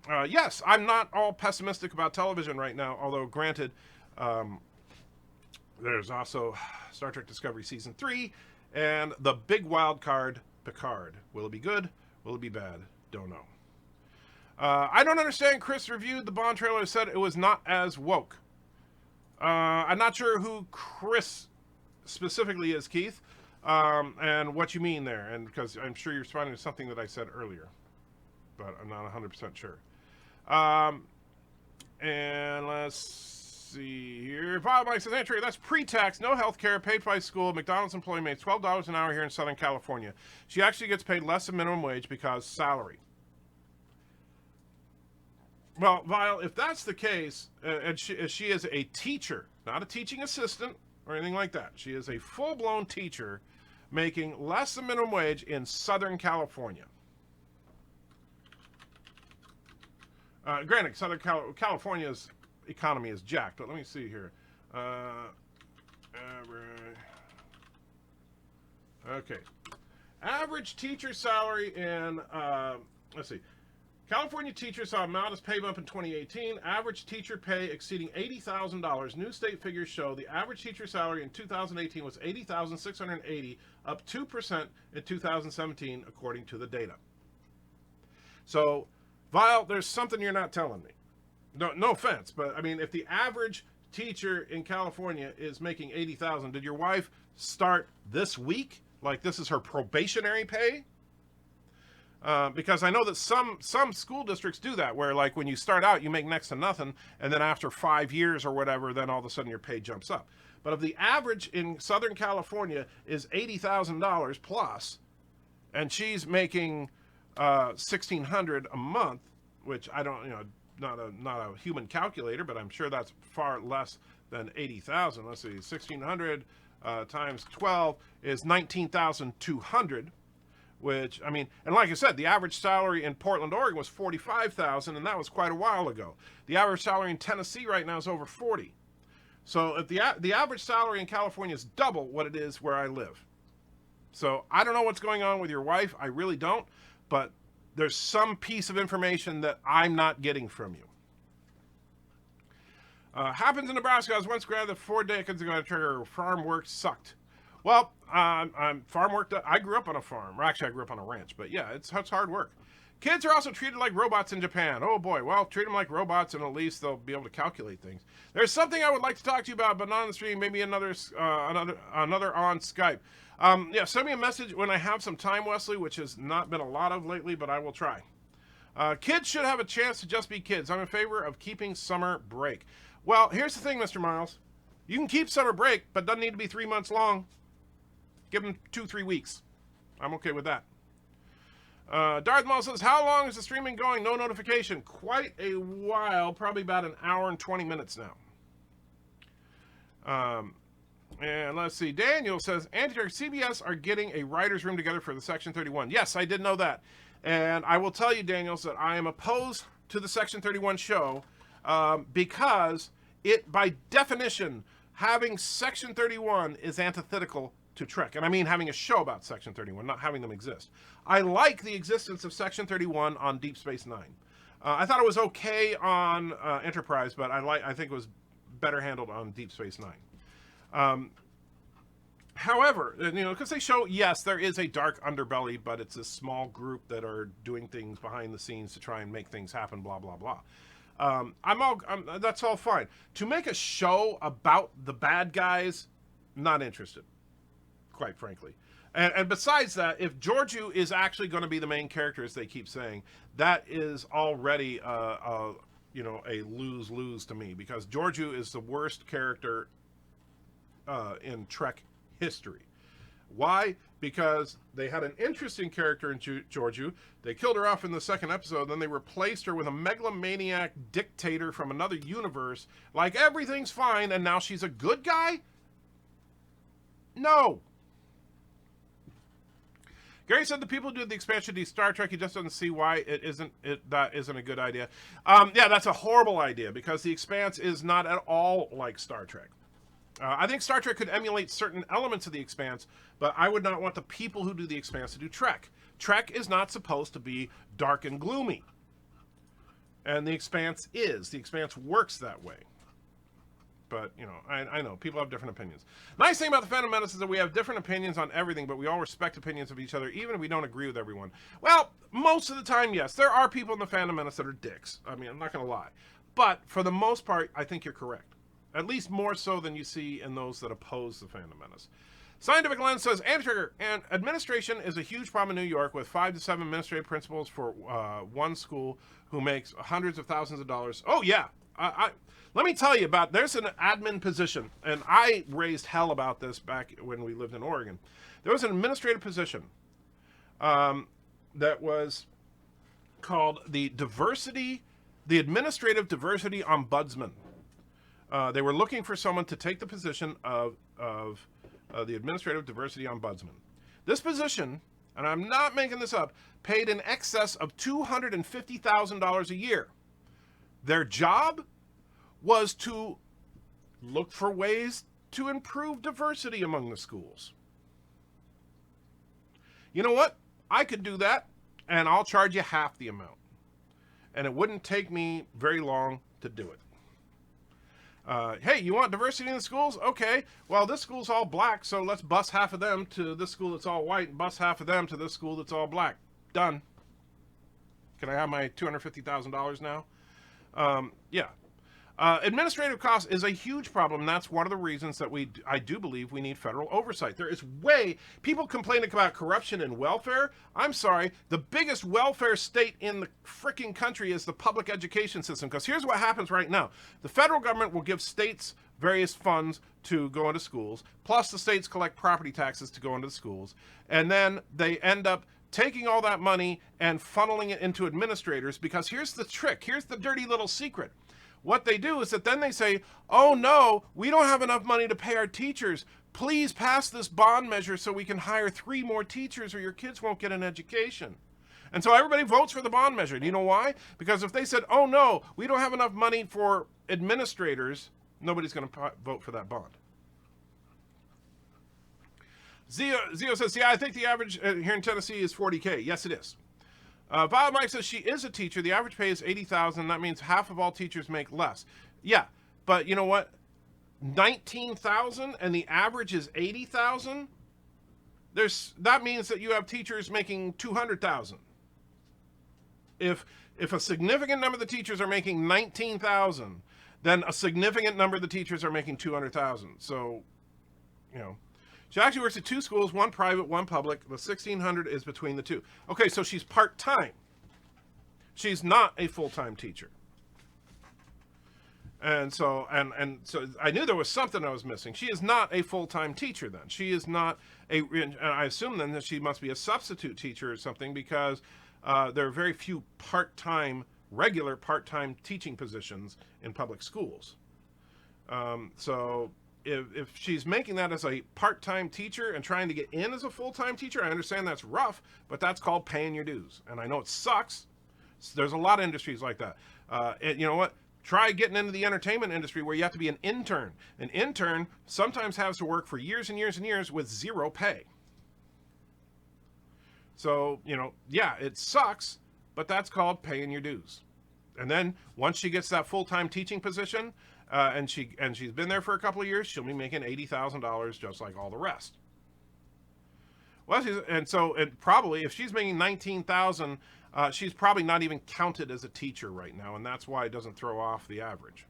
yes, I'm not all pessimistic about television right now, although granted, there's also Star Trek Discovery Season 3 and the big wild card, Picard. Will it be good? Will it be bad? Don't know. I don't understand. Chris reviewed the Bond trailer and said it was not as woke. I'm not sure who Chris specifically is, Keith, and what you mean there, and because I'm sure you're responding to something that I said earlier, but I'm not 100% sure. And let's see here. Bob Mike says, entry, that's pre-tax, no health care, paid by school. McDonald's employee makes $12 an hour here in Southern California. She actually gets paid less than minimum wage because salary. Well, Vile, if that's the case, and she is a teacher, not a teaching assistant or anything like that. She is a full-blown teacher making less than minimum wage in Southern California. Granted, Southern California's economy is jacked, but let me see here. Okay. Average teacher salary in, let's see. California teachers saw a modest pay bump in 2018. Average teacher pay exceeding $80,000. New state figures show the average teacher salary in 2018 was $80,680, up 2% in 2017, according to the data. So, Vile, there's something you're not telling me. No offense, but I mean, if the average teacher in California is making $80,000, did your wife start this week? Like this is her probationary pay? Because I know that some school districts do that, where like when you start out, you make next to nothing, and then after 5 years or whatever, then all of a sudden your pay jumps up. But if the average in Southern California is $80,000 plus, and she's making $1,600 a month, which I don't, not a human calculator, but I'm sure that's far less than 80,000. Let's see, 1,600 times 12 is 19,200. Which, I mean, and like I said, the average salary in Portland, Oregon was $45,000, and that was quite a while ago. The average salary in Tennessee right now is over $40,000. So if the average salary in California is double what it is where I live. So I don't know what's going on with your wife. I really don't. But there's some piece of information that I'm not getting from you. Happens in Nebraska. I was once grabbed 4 decades ago. Farm work sucked. Well, farm work. I grew up on a farm. Or actually, I grew up on a ranch. But yeah, it's hard work. Kids are also treated like robots in Japan. Oh boy. Well, treat them like robots, and at least they'll be able to calculate things. There's something I would like to talk to you about, but not on the stream. Maybe another on Skype. Yeah, send me a message when I have some time, Wesley, which has not been a lot of lately, but I will try. Kids should have a chance to just be kids. I'm in favor of keeping summer break. Well, here's the thing, Mr. Miles. You can keep summer break, but it doesn't need to be 3 months long. Give them 2-3 weeks. I'm okay with that. Darth Maul says, how long is the streaming going? No notification. Quite a while. Probably about an hour and 20 minutes now. And let's see. Daniel says, Anti-Dark CBS are getting a writer's room together for the Section 31. Yes, I did know that. And I will tell you, Daniel, that I am opposed to the Section 31 show because it, by definition, having Section 31 is antithetical to Trek. And I mean having a show about Section 31, not having them exist. I like the existence of Section 31 on Deep Space Nine. I thought it was okay on Enterprise, but I think it was better handled on Deep Space Nine. However, because they show, yes, there is a dark underbelly, but it's a small group that are doing things behind the scenes to try and make things happen, blah, blah, blah. That's all fine. To make a show about the bad guys, not interested, quite frankly. And besides that, if Georgiou is actually going to be the main character, as they keep saying, that is already a lose-lose to me, because Georgiou is the worst character in Trek history. Why? Because they had an interesting character in Georgiou. They killed her off in the second episode, then they replaced her with a megalomaniac dictator from another universe, like everything's fine, and now she's a good guy? No. Gary said the people who do the expansion to Star Trek, he just doesn't see why that isn't a good idea. Yeah, that's a horrible idea, because the Expanse is not at all like Star Trek. I think Star Trek could emulate certain elements of the Expanse, but I would not want the people who do the Expanse to do Trek. Trek is not supposed to be dark and gloomy. And the Expanse is. The Expanse works that way. But, I know, people have different opinions. Nice thing about the Phantom Menace is that we have different opinions on everything, but we all respect opinions of each other, even if we don't agree with everyone. Well, most of the time, yes. There are people in the Phantom Menace that are dicks. I mean, I'm not going to lie. But, for the most part, I think you're correct. At least more so than you see in those that oppose the Phantom Menace. Scientific Lens says, Anti-Trigger, and administration is a huge problem in New York with 5 to 7 administrative principals for one school who makes hundreds of thousands of dollars. Oh, yeah. Let me tell you there's an admin position, and I raised hell about this back when we lived in Oregon. There was an administrative position that was called the Administrative Diversity Ombudsman. They were looking for someone to take the position of the Administrative Diversity Ombudsman. This position, and I'm not making this up, paid in excess of $250,000 a year. Their job was to look for ways to improve diversity among the schools. You know what? I could do that, and I'll charge you half the amount. And it wouldn't take me very long to do it. Hey, you want diversity in the schools? Okay, well, this school's all black, so let's bus half of them to this school that's all white, and bus half of them to this school that's all black. Done. Can I have my $250,000 now? Yeah. Administrative costs is a huge problem, and that's one of the reasons that I do believe we need federal oversight. There is people complaining about corruption in welfare. I'm sorry, the biggest welfare state in the freaking country is the public education system, because here's what happens right now. The federal government will give states various funds to go into schools, plus the states collect property taxes to go into the schools, and then they end up taking all that money and funneling it into administrators, because here's the trick, here's the dirty little secret. What they do is that then they say, oh no, we don't have enough money to pay our teachers. Please pass this bond measure so we can hire 3 more teachers or your kids won't get an education. And so everybody votes for the bond measure. Do you know why? Because if they said, oh no, we don't have enough money for administrators, nobody's going to vote for that bond. Zio says, yeah, I think the average here in Tennessee is $40K. Yes, it is. Violet Mike says she is a teacher. The average pay is $80,000. That means half of all teachers make less. Yeah, but you know what? $19,000 and the average is $80,000. That means that you have teachers making $200,000. If a significant number of the teachers are making $19,000, then a significant number of the teachers are making $200,000. So, she actually works at 2 schools, one private, one public. The $1,600 is between the 2. Okay, so she's part-time. She's not a full-time teacher. And so I knew there was something I was missing. She is not a full-time teacher then. She is not I assume then that she must be a substitute teacher or something, because there are very few regular part-time teaching positions in public schools. So if she's making that as a part-time teacher and trying to get in as a full-time teacher, I understand that's rough, but that's called paying your dues. And I know it sucks. There's a lot of industries like that. You know what? Try getting into the entertainment industry where you have to be an intern. An intern sometimes has to work for years and years and years with 0 pay. So, yeah, it sucks, but that's called paying your dues. And then once she gets that full-time teaching position, and she's been there for a couple of years, she'll be making $80,000 just like all the rest. Well, and probably if she's making 19,000, she's probably not even counted as a teacher right now, and that's why it doesn't throw off the average.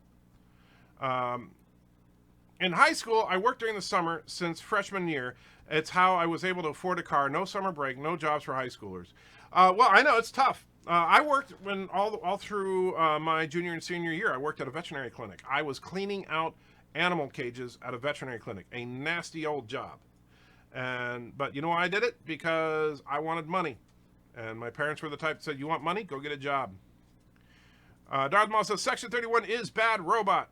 In high school, I worked during the summer since freshman year. It's how I was able to afford a car, no summer break, no jobs for high schoolers. Well, I know it's tough. I worked all through my junior and senior year. I worked at a veterinary clinic. I was cleaning out animal cages at a veterinary clinic, a nasty old job. But you know why I did it? Because I wanted money. And my parents were the type that said, you want money? Go get a job. Darth Maul says, Section 31 is bad robot.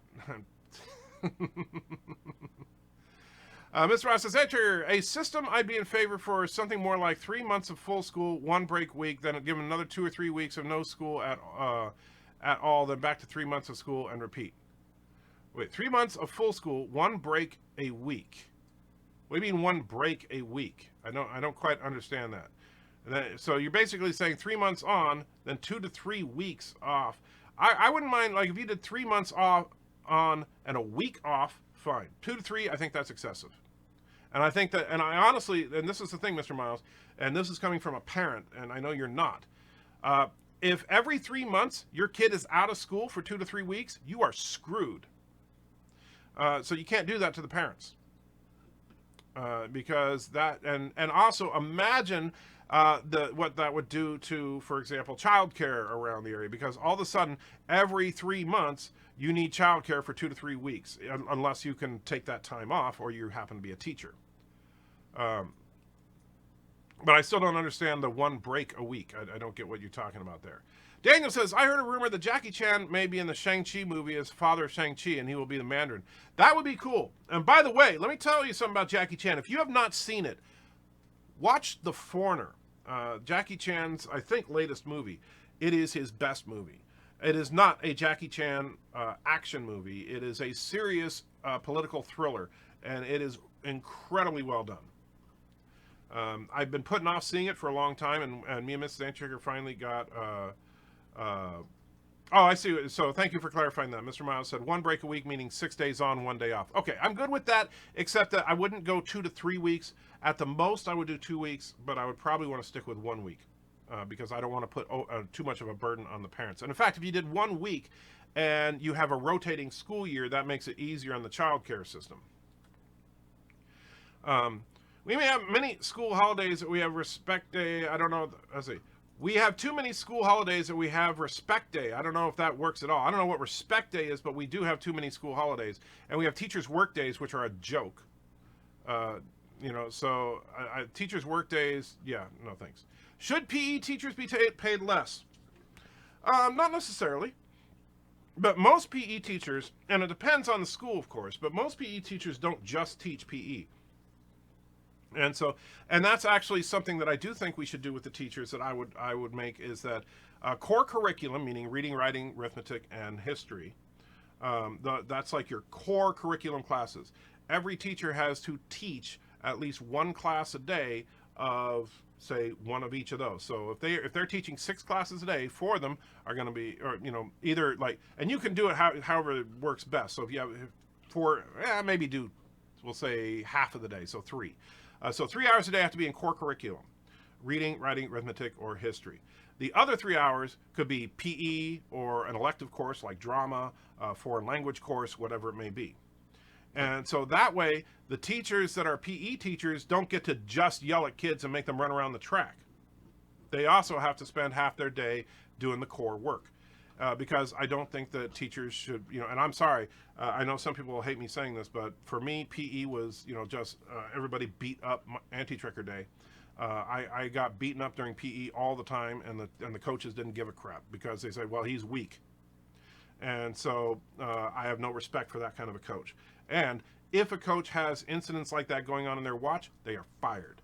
Mr. Ross says, enter a system I'd be in favor for something more like 3 months of full school, 1 break week, then give them another 2 or 3 weeks of no school at all, then back to 3 months of school and repeat. Wait, 3 months of full school, 1 break a week. What do you mean 1 break a week? I don't quite understand that. So you're basically saying 3 months on, then 2 to 3 weeks off. I wouldn't mind, like, if you did 3 months off on and a week off, fine. 2 to 3, I think that's excessive. And I think that, and I honestly, and this is the thing, Mr. Miles, and this is coming from a parent, and I know you're not. If every 3 months your kid is out of school for 2 to 3 weeks, you are screwed. So you can't do that to the parents. Because that, and also imagine what that would do to, for example, childcare around the area, because all of a sudden, every 3 months, you need childcare for 2 to 3 weeks, unless you can take that time off or you happen to be a teacher. But I still don't understand the 1 break a week. I don't get what you're talking about there. Daniel says, I heard a rumor that Jackie Chan may be in the Shang-Chi movie as father of Shang-Chi, and he will be the Mandarin. That would be cool. And by the way, let me tell you something about Jackie Chan. If you have not seen it, watch The Foreigner. Jackie Chan's, I think, latest movie. It is his best movie. It is not a Jackie Chan action movie. It is a serious political thriller, and it is incredibly well done. I've been putting off seeing it for a long time, and me and Mrs. Antrigger finally got... oh, I see. So thank you for clarifying that. Mr. Miles said 1 break a week, meaning 6 days on, 1 day off. Okay, I'm good with that, except that I wouldn't go 2 to 3 weeks. At the most, I would do 2 weeks, but I would probably want to stick with 1 week because I don't want to put too much of a burden on the parents. And in fact, if you did 1 week and you have a rotating school year, that makes it easier on the child care system. We may have many school holidays that we have Respect Day. I don't know. Let's see. We have too many school holidays that we have Respect Day. I don't know if that works at all. I don't know what Respect Day is, but we do have too many school holidays. And we have Teachers' Work Days, which are a joke. So Teachers' Work Days, yeah, no thanks. Should PE teachers be paid less? Not necessarily. But most PE teachers, and it depends on the school, of course, but most PE teachers don't just teach PE. And that's actually something that I do think we should do with the teachers that I would make is that core curriculum, meaning reading, writing, arithmetic, and history. That's like your core curriculum classes. Every teacher has to teach at least 1 class a day of, say, 1 of each of those. So if they're teaching 6 classes a day, 4 of them are going to be, or either like, and you can do it however it works best. So if you have 4, maybe do, we'll say half of the day, so 3. So 3 hours a day have to be in core curriculum, reading, writing, arithmetic, or history. The other 3 hours could be PE or an elective course like drama, foreign language course, whatever it may be. And so that way, the teachers that are PE teachers don't get to just yell at kids and make them run around the track. They also have to spend half their day doing the core work. Because I don't think that teachers should, and I'm sorry, I know some people will hate me saying this, but for me, PE was, just everybody beat up anti-tricker day. I got beaten up during PE all the time, and the coaches didn't give a crap because they said, well, he's weak. And so I have no respect for that kind of a coach. And if a coach has incidents like that going on in their watch, they are fired.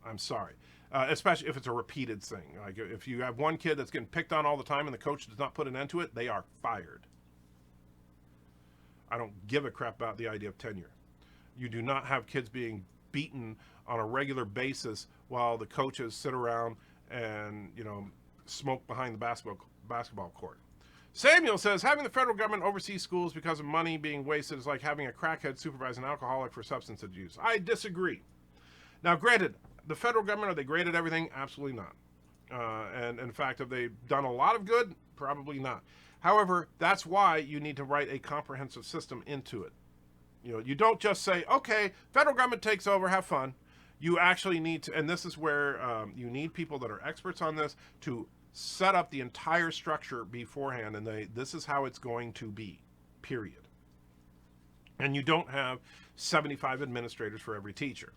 I'm sorry. Especially if it's a repeated thing. Like if you have one kid that's getting picked on all the time and the coach does not put an end to it, they are fired. I don't give a crap about the idea of tenure. You do not have kids being beaten on a regular basis while the coaches sit around and, smoke behind the basketball court. Samuel says, having the federal government oversee schools because of money being wasted is like having a crackhead supervise an alcoholic for substance abuse. I disagree. Now, granted, the federal government, are they great at everything? Absolutely not. And in fact, have they done a lot of good? Probably not. However, that's why you need to write a comprehensive system into it. You know, you don't just say, okay, federal government takes over, have fun. You actually need to, and this is where you need people that are experts on this to set up the entire structure beforehand, and this is how it's going to be, period. And you don't have 75 administrators for every teacher.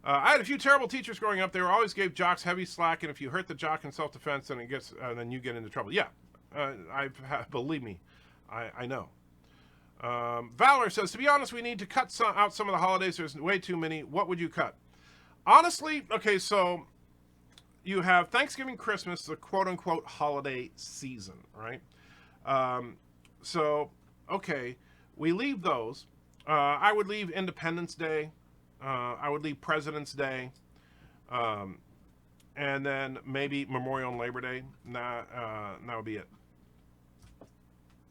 I had a few terrible teachers growing up. They always gave jocks heavy slack, and if you hurt the jock in self-defense, then you get into trouble. Yeah, believe me, I know. Valor says, to be honest, we need to cut out some of the holidays. There's way too many. What would you cut? Honestly, okay, so you have Thanksgiving, Christmas, the quote-unquote holiday season, right? So, okay, we leave those. I would leave Independence Day. I would leave President's Day. And then maybe Memorial and Labor Day. That would be it.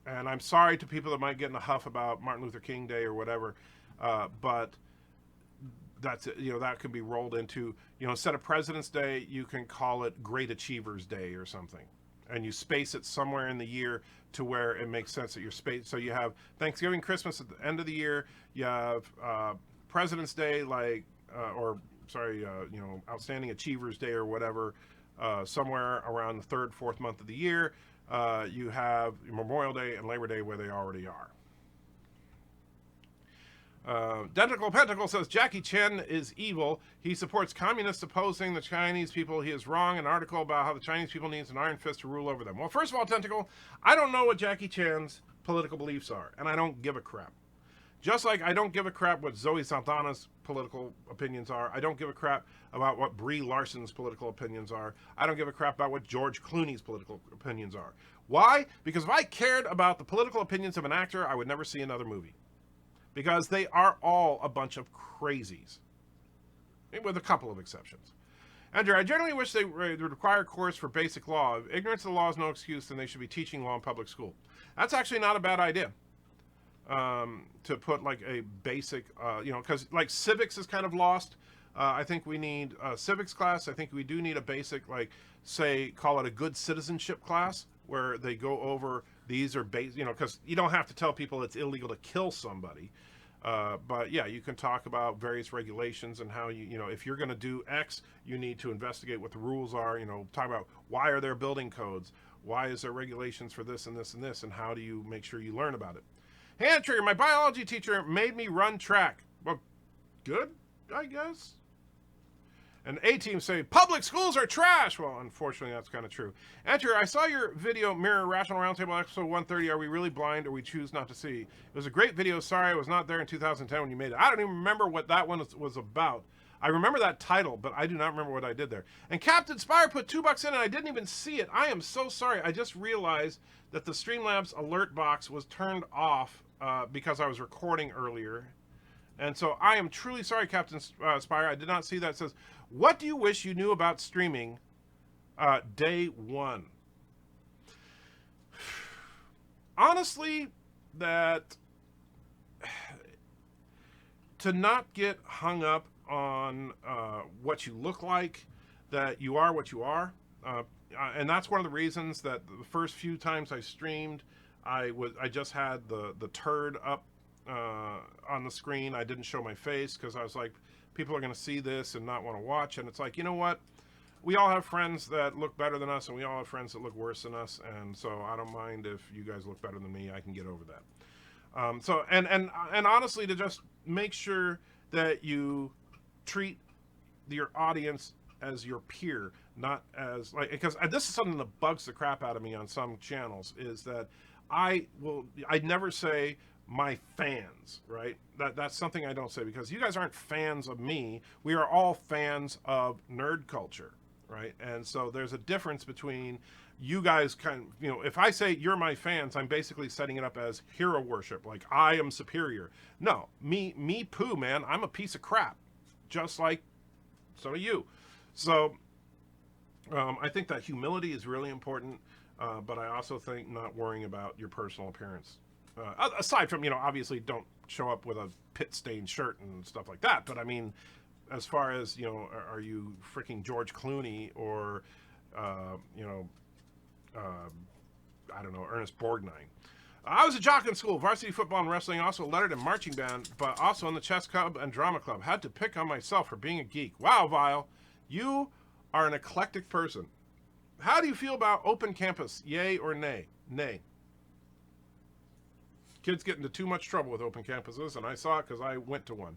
And I'm sorry to people that might get in a huff about Martin Luther King Day or whatever, but that's it. You know, that could be rolled into, you know, instead of President's Day, you can call it Great Achievers Day or something, and you space it somewhere in the year to where it makes sense that you're spaced. So you have Thanksgiving, Christmas at the end of the year. You have President's Day, you know, Outstanding Achievers Day or whatever, somewhere around the third, fourth month of the year. You have Memorial Day and Labor Day where they already are. Denticle Pentacle says Jackie Chan is evil. He supports communists opposing the Chinese people. He is wrong. An article about how the Chinese people needs an iron fist to rule over them. Well, first of all, Tentacle, I don't know what Jackie Chan's political beliefs are, and I don't give a crap. Just like I don't give a crap what Zoe Saldana's political opinions are. I don't give a crap about what Brie Larson's political opinions are. I don't give a crap about what George Clooney's political opinions are. Why? Because if I cared about the political opinions of an actor, I would never see another movie. Because they are all a bunch of crazies. With a couple of exceptions. Andrew, I generally wish they would require a course for basic law. If ignorance of the law is no excuse, then they should be teaching law in public school. That's actually not a bad idea. To put like a basic, you know, because like civics is kind of lost. I think we need a civics class. I think we do need a basic, like, say, call it a good citizenship class, where they go over these are base, you know, because you don't have to tell people it's illegal to kill somebody. But yeah, you can talk about various regulations and how you know, if you're going to do X, you need to investigate what the rules are. You know, talk about why are there building codes? Why is there regulations for this and this and this? And how do you make sure you learn about it? Hand trigger, my biology teacher made me run track. Well, good, I guess. And A-team say, public schools are trash. Well, unfortunately, that's kind of true. Enter, I saw your video, Mirror Rational Roundtable, episode 130. Are we really blind or we choose not to see? It was a great video. Sorry, I was not there in 2010 when you made it. I don't even remember what that one was about. I remember that title, but I do not remember what I did there. And Captain Spire put $2 in and I didn't even see it. I am so sorry. I just realized that the Streamlabs alert box was turned off because I was recording earlier. And so I am truly sorry, Captain Spire. I did not see that. It says, what do you wish you knew about streaming day one? Honestly, that to not get hung up on what you look like, that you are what you are. And that's one of the reasons that the first few times I streamed, I just had the turd up on the screen. I didn't show my face because I was like, people are going to see this and not want to watch. And it's like, you know what? We all have friends that look better than us, and we all have friends that look worse than us. And so I don't mind if you guys look better than me. I can get over that. So and honestly, to just make sure that you treat your audience as your peer, not as like, because this is something that bugs the crap out of me on some channels, is that I'd never say my fans, right? That's something I don't say, because you guys aren't fans of me. We are all fans of nerd culture, right? And so there's a difference between you guys if I say you're my fans, I'm basically setting it up as hero worship, like I am superior. No, me poo, man. I'm a piece of crap, just like some of you. So I think that humility is really important, but I also think not worrying about your personal appearance. Aside from, obviously don't show up with a pit-stained shirt and stuff like that. But I mean, as far as, you know, are you freaking George Clooney or, you know, I don't know, Ernest Borgnine. I was a jock in school, varsity football and wrestling, also lettered in marching band, but also in the chess club and drama club. Had to pick on myself for being a geek. Wow, Vile, you are an eclectic person. How do you feel about open campus? Yay or nay? Nay. Kids get into too much trouble with open campuses, and I saw it because I went to one.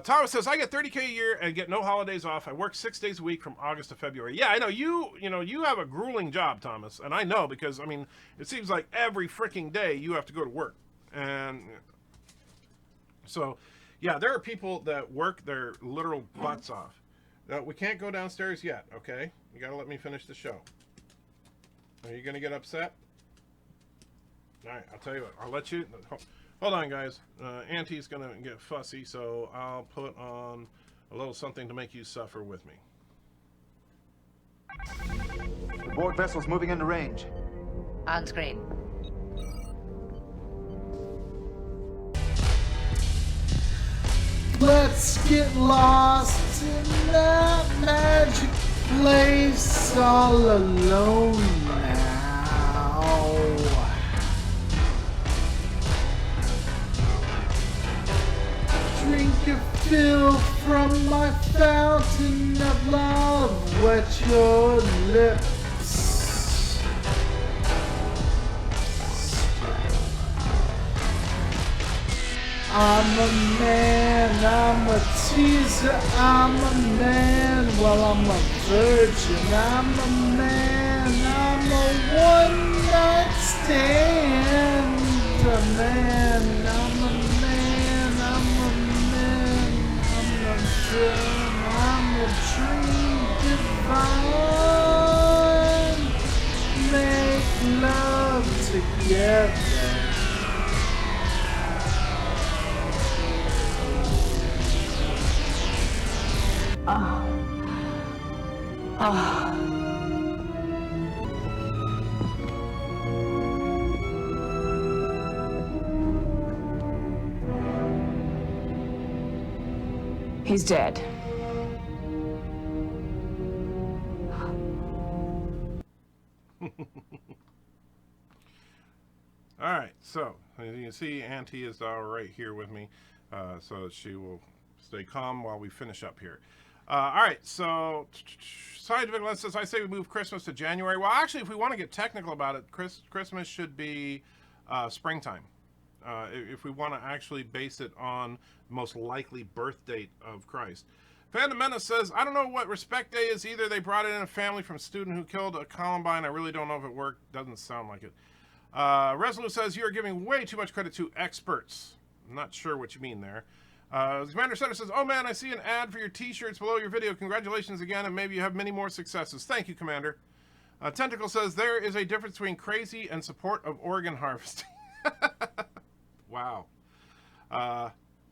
Thomas says, I get $30K a year and get no holidays off. I work 6 days a week from August to February. Yeah, I know. You have a grueling job, Thomas. And I know because, I mean, it seems like every freaking day you have to go to work. And so, yeah, there are people that work their literal butts off. Now, we can't go downstairs yet, okay? You got to let me finish the show. Are you going to get upset? All right, I'll tell you what. I'll let you... Hold on, guys. Auntie's going to get fussy, so I'll put on a little something to make you suffer with me. The board vessel's moving into range. On screen. Let's get lost in that magic place all alone now. Drink your fill from my fountain of love, wet your lips. I'm a man, I'm a teaser, I'm a man, well I'm a virgin, I'm a man, I'm a one-night stand, a man, I'm a man, I'm a man, I'm a dream, I'm a dream divine, make love together. He's dead. All right, so as you can see, Auntie is right here with me, so she will stay calm while we finish up here. All right, so Scientific Lens says, I say we move Christmas to January. Well, actually, if we want to get technical about it, Christmas should be springtime. If we want to actually base it on the most likely birth date of Christ. Phantom Menace says, I don't know what Respect Day is either. They brought it in a family from a student who killed a Columbine. I really don't know if it worked. Doesn't sound like it. Resolute says, you are giving way too much credit to experts. I'm not sure what you mean there. Commander Center says, oh man, I see an ad for your t-shirts below your video. Congratulations again, and maybe you have many more successes. Thank you, Commander. Tentacle says, there is a difference between crazy and support of organ harvesting. Wow.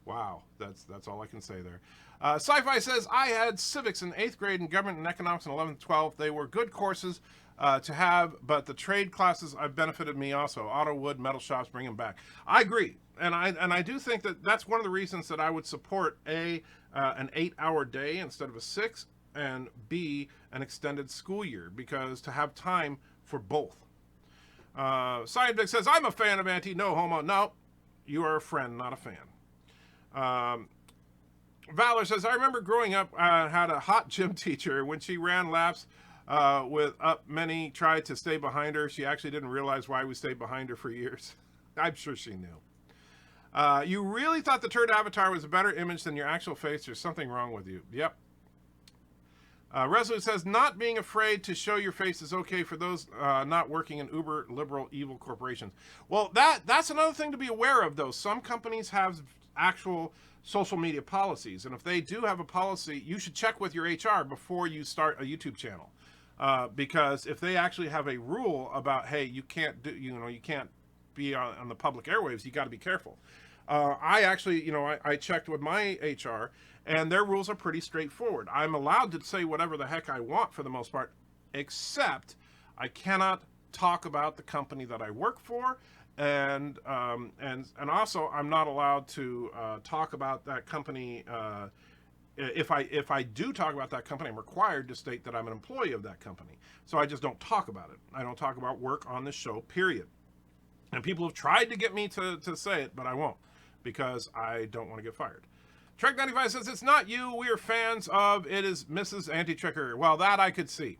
Wow. That's all I can say there. Sci-Fi says, I had civics in 8th grade and government and economics in 11th, 12th. They were good courses to have, but the trade classes have benefited me also. Auto, wood, metal shops, bring them back. I agree. And I do think that that's one of the reasons that I would support an 8-hour day instead of a 6, and B, an extended school year, because to have time for both. Scientific says, I'm a fan of Auntie, no homo. No, you are a friend, not a fan. Valor says, I remember growing up, had a hot gym teacher. When she ran laps with up, many tried to stay behind her. She actually didn't realize why we stayed behind her for years. I'm sure she knew. You really thought the turd avatar was a better image than your actual face. There's something wrong with you. Yep. Resolute says, not being afraid to show your face is okay for those not working in uber liberal evil corporations. Well, that's another thing to be aware of, though. Some companies have actual social media policies, and if they do have a policy, you should check with your HR before you start a YouTube channel, because if they actually have a rule about, hey, you can't do, you can't be on the public airwaves, you got to be careful. I actually, I checked with my HR, and their rules are pretty straightforward. I'm allowed to say whatever the heck I want for the most part, except I cannot talk about the company that I work for, and also I'm not allowed to talk about that company if I do talk about that company, I'm required to state that I'm an employee of that company. So I just don't talk about it. I don't talk about work on this show, period. And people have tried to get me to say it, but I won't, because I don't want to get fired. Trek95 says, it's not you we are fans of, it is Mrs. Anti-Tricker. Well, that I could see.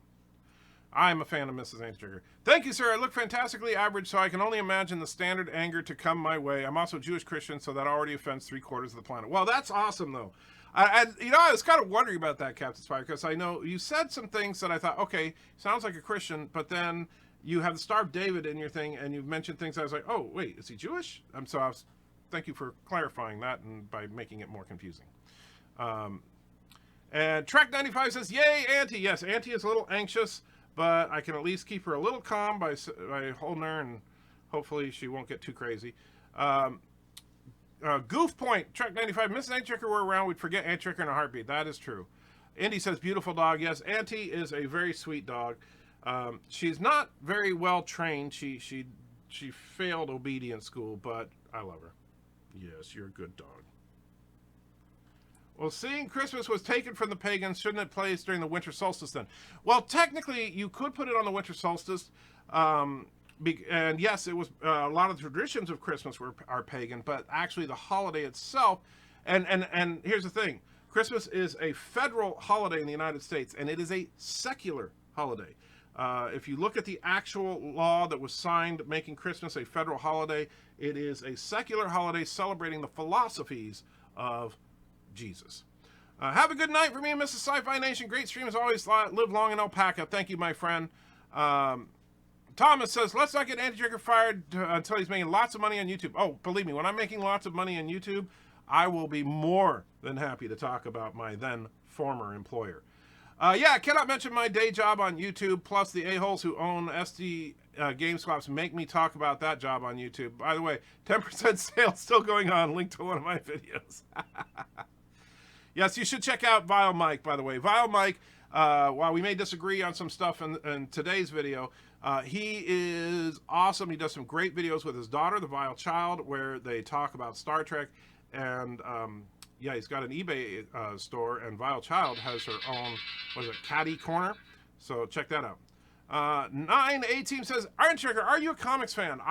I'm a fan of Mrs. Anti-Tricker. Thank you, sir. I look fantastically average, so I can only imagine the standard anger to come my way. I'm also Jewish Christian, so that already offends 3/4 of the planet. Well, that's awesome, though. I was kind of wondering about that, Captain Spire, because I know you said some things that I thought, okay, sounds like a Christian, but then you have the Star of David in your thing, and you've mentioned things I was like, oh, wait, is he Jewish? Thank you for clarifying that and by making it more confusing. And Trek95 says, yay, Auntie. Yes, Auntie is a little anxious, but I can at least keep her a little calm by holding her, and hopefully she won't get too crazy. Goof Point, Trek95, Miss Anti-Tricker were around, we'd forget Anti-Tricker in a heartbeat. That is true. Indy says, beautiful dog. Yes, Auntie is a very sweet dog. She's not very well trained. She failed obedience school, but I love her. Yes, you're a good dog. Well, seeing Christmas was taken from the pagans, shouldn't it place during the winter solstice then? Well, technically, you could put it on the winter solstice. And yes, it was a lot of the traditions of Christmas are pagan, but actually the holiday itself, and here's the thing, Christmas is a federal holiday in the United States, and it is a secular holiday. If you look at the actual law that was signed making Christmas a federal holiday, it is a secular holiday celebrating the philosophies of Jesus. Have a good night for me and Mrs. Sci-Fi Nation. Great stream as always. Live long in alpaca. Thank you, my friend. Thomas says, let's not get Anti-Tricker fired until he's making lots of money on YouTube. Oh, believe me, when I'm making lots of money on YouTube, I will be more than happy to talk about my then former employer. Yeah, I cannot mention my day job on YouTube, plus the a-holes who own SD Game Swaps make me talk about that job on YouTube. By the way, 10% sale still going on. Link to one of my videos. Yes, you should check out Vile Mike, by the way. Vile Mike, while we may disagree on some stuff in today's video, he is awesome. He does some great videos with his daughter, the Vile Child, where they talk about Star Trek. And yeah, he's got an eBay store, and Vile Child has her own, Caddy Corner. So check that out. 9A-Team says, Anti-Tricker, are you a comics fan?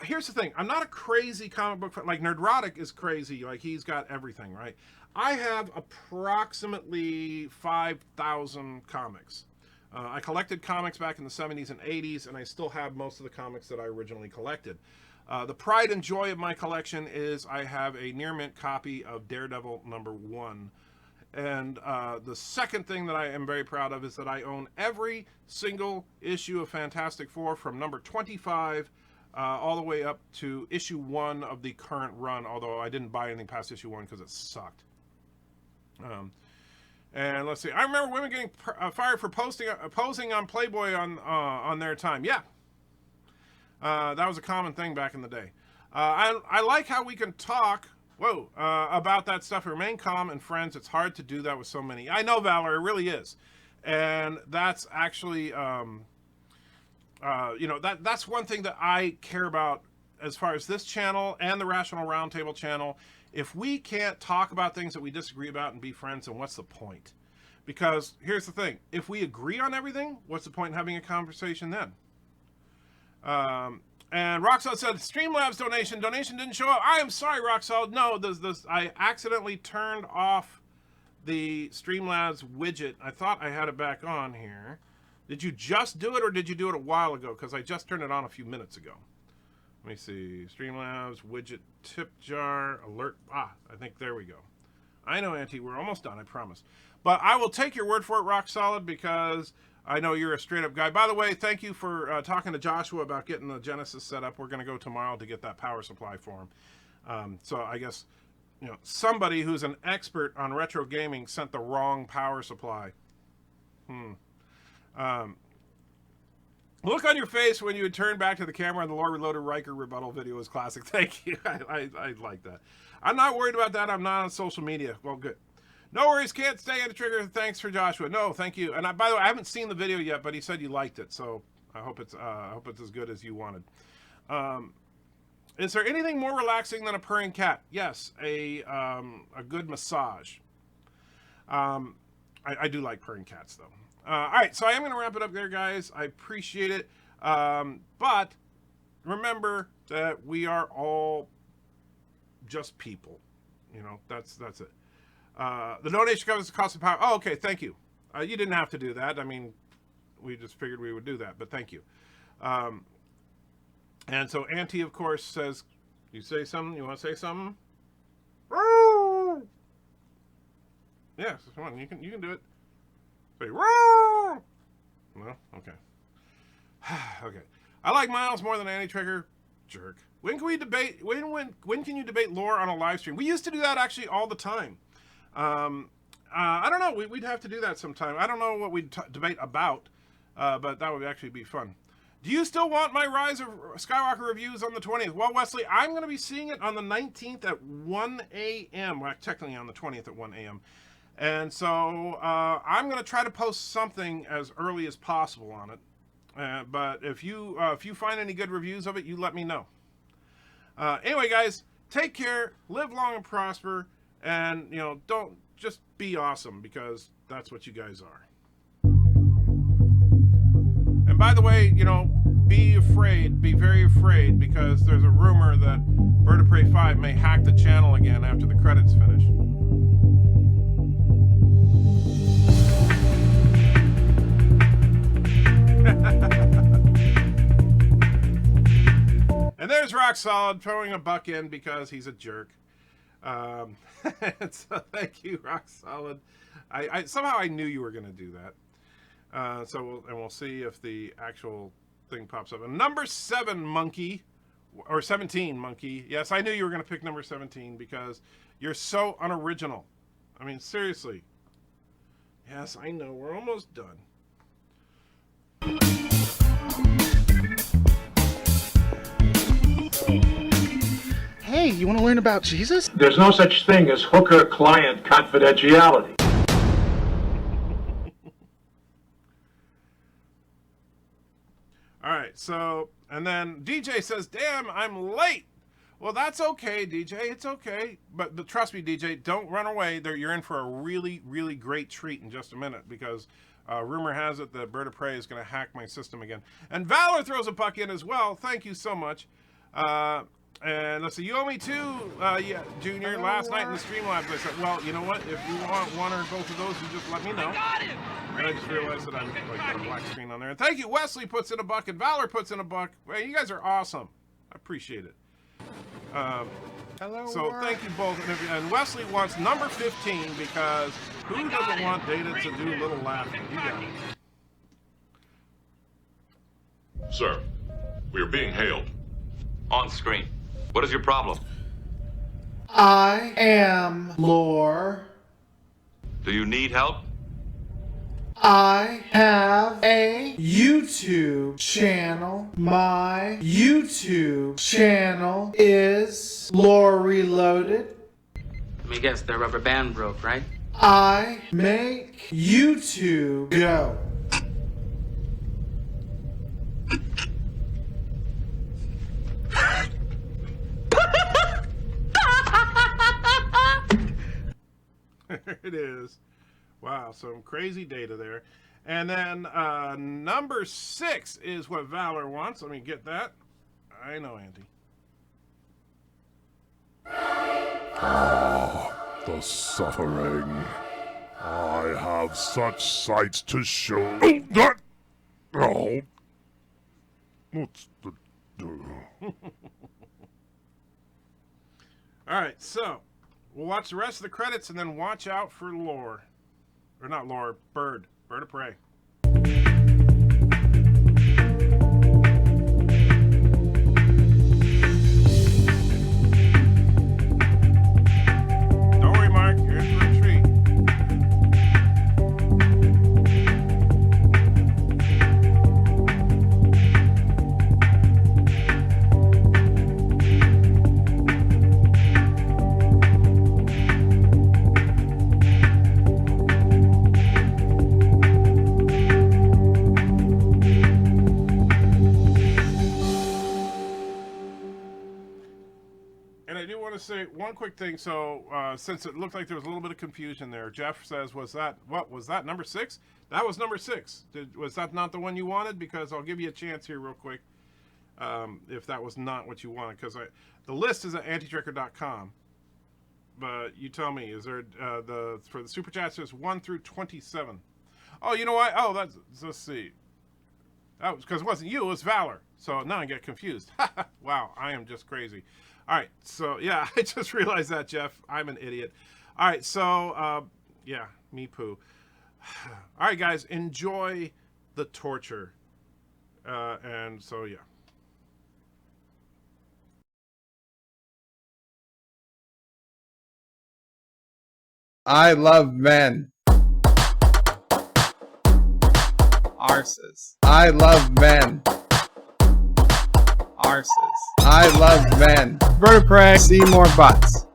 Here's the thing. I'm not a crazy comic book fan. Like, Nerdrotic is crazy. Like, he's got everything, right? I have approximately 5,000 comics. I collected comics back in the 70s and 80s, and I still have most of the comics that I originally collected. The pride and joy of my collection is I have a near mint copy of Daredevil #1. And the second thing that I am very proud of is that I own every single issue of Fantastic Four from number 25 all the way up to issue 1 of the current run, although I didn't buy anything past issue 1 because it sucked. And let's see. I remember women getting fired for posing on Playboy on their time. Yeah. That was a common thing back in the day. I like how we can talk about that stuff. Remain calm and friends. It's hard to do that with so many. I know, Valor, it really is. And that's actually, that's one thing that I care about as far as this channel and the Rational Roundtable channel. If we can't talk about things that we disagree about and be friends, then what's the point? Because here's the thing. If we agree on everything, what's the point in having a conversation then? And Roxal said, Streamlabs donation didn't show up. I am sorry, Roxal. No, I accidentally turned off the Streamlabs widget. I thought I had it back on here. Did you just do it, or did you do it a while ago? Because I just turned it on a few minutes ago. Let me see. Streamlabs widget tip jar alert. I think there we go. I know, Auntie, we're almost done, I promise. But I will take your word for it, Rock Solid, because I know you're a straight-up guy. By the way, thank you for talking to Joshua about getting the Genesis set up. We're going to go tomorrow to get that power supply for him. So I guess, somebody who's an expert on retro gaming sent the wrong power supply. Look on your face when you would turn back to the camera and the Lord Reloaded Riker rebuttal video was classic. Thank you. I like that. I'm not worried about that. I'm not on social media. Well, good. No worries, can't stay at a trigger. Thanks for Joshua. No, thank you. And by the way, I haven't seen the video yet, but he said you liked it, so I hope it's as good as you wanted. Is there anything more relaxing than a purring cat? Yes, a good massage. I do like purring cats, though. All right, so I am going to wrap it up there, guys. I appreciate it. But remember that we are all just people. You know, that's it. The donation covers the cost of power. Oh, okay, thank you. You didn't have to do that. I mean, we just figured we would do that, but thank you. And so Auntie, of course, says, you say something? You want to say something? Yes, come on, you can do it. Say, no? Okay. Okay. I like Miles more than Annie Trigger. Jerk. When can we debate, when can you debate lore on a live stream? We used to do that actually all the time. I don't know, we'd have to do that sometime. I don't know what we'd debate about, but that would actually be fun. Do you still want my Rise of Skywalker reviews on the 20th? Well, Wesley, I'm going to be seeing it on the 19th at 1 a.m. Well, technically on the 20th at 1 a.m. And so I'm going to try to post something as early as possible on it. But if you find any good reviews of it, you let me know. Anyway, guys, take care, live long and prosper, and, you know, don't just be awesome, because that's what you guys are. And by the way, you know, be afraid, be very afraid, because there's a rumor that BirdOPrey5 may hack the channel again after the credits finish. And there's Rock Solid throwing a buck in because he's a jerk. So thank you, Rock Solid. I somehow I knew you were going to do that. So we'll see if the actual thing pops up. And number 7 monkey, or 17 monkey. Yes, I knew you were going to pick number 17 because you're so unoriginal. I mean, seriously. Yes, I know. We're almost done. Hey, you want to learn about Jesus? There's no such thing as hooker-client confidentiality. All right, so, and then DJ says, damn, I'm late. Well, that's okay, DJ. It's okay. But trust me, DJ, don't run away. You're in for a really, really great treat in just a minute, because rumor has it that Bird of Prey is going to hack my system again. And Valor throws a buck in as well. Thank you so much. And let's see, you owe me 2, yeah, Junior. Last night in the Streamlabs, I said, well, you know what? If you want one or both of those, you just let me know. And I just realized that I'm like got a black screen on there. And thank you, Wesley puts in a buck and Valor puts in a buck. Hey, you guys are awesome. I appreciate it. Hello. So thank you both. And Wesley wants number 15 because who doesn't want Data to do a little laughing? You got it. Sir, we are being hailed. On screen. What is your problem? I am lore. Do you need help? I have a YouTube channel. My YouTube channel is Lore Reloaded. Let me guess, the rubber band broke, right? I make YouTube go. There it is. Wow, some crazy data there. And then number 6 is what Valor wants. Let me get that. I know, Auntie. Ah, the suffering. I have such sights to show. Oh, that! Oh. What's the... All right, so we'll watch the rest of the credits and then watch out for lore. Or not lore, Bird of Prey. Don't worry, Mark, you're in for a treat. And I do want to say one quick thing. So, since it looked like there was a little bit of confusion there, Jeff says, was that number 6? That was number 6. Was that not the one you wanted? Because I'll give you a chance here real quick. If that was not what you wanted, because the list is at antitracker.com. But you tell me, is there for the super chats there's 1 through 27? Oh, you know what? Oh, let's see. That was because it wasn't you, it was Valor. So now I get confused. Wow, I am just crazy. All right, so yeah, I just realized that, Jeff. I'm an idiot. All right, so yeah, me poo. All right, guys, enjoy the torture. And so yeah. I love men. Arses. I love men. Arses. I love men. BirdOPrey, see more butts.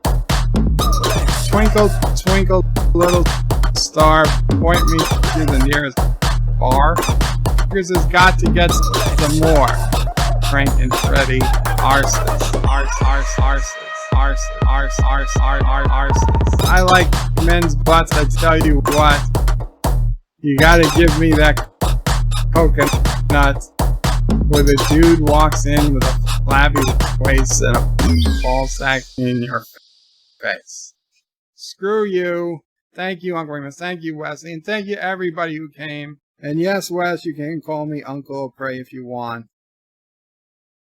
Twinkle, twinkle, little star, point me to the nearest bar. Because has got to get some more. Frank and Freddy, arses. Arses. I like men's butts, I tell you what. You gotta give me that coconut where the dude walks in with a flabby waist and a ball sack in your face. Screw you. Thank you, Uncle Remus. Thank you, Wesley. And thank you, everybody who came. And yes, Wes, you can call me Uncle Prey if you want.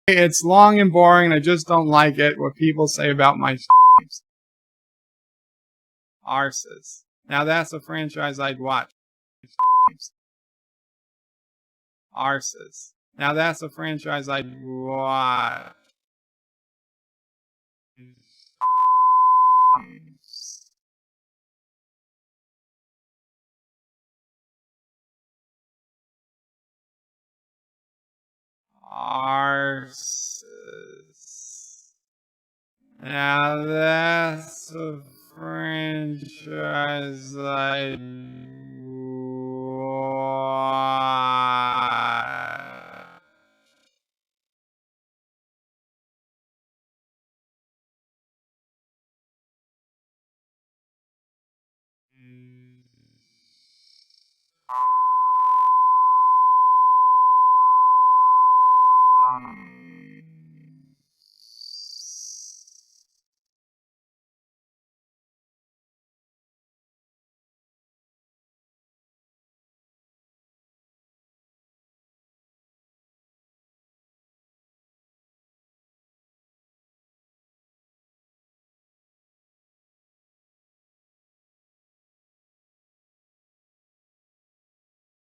It's long and boring, and I just don't like it, what people say about my streams. Arses. Now that's a franchise I'd watch. Arses. Now that's a franchise I'd watch. Arses. Now that's a franchise I'd watch.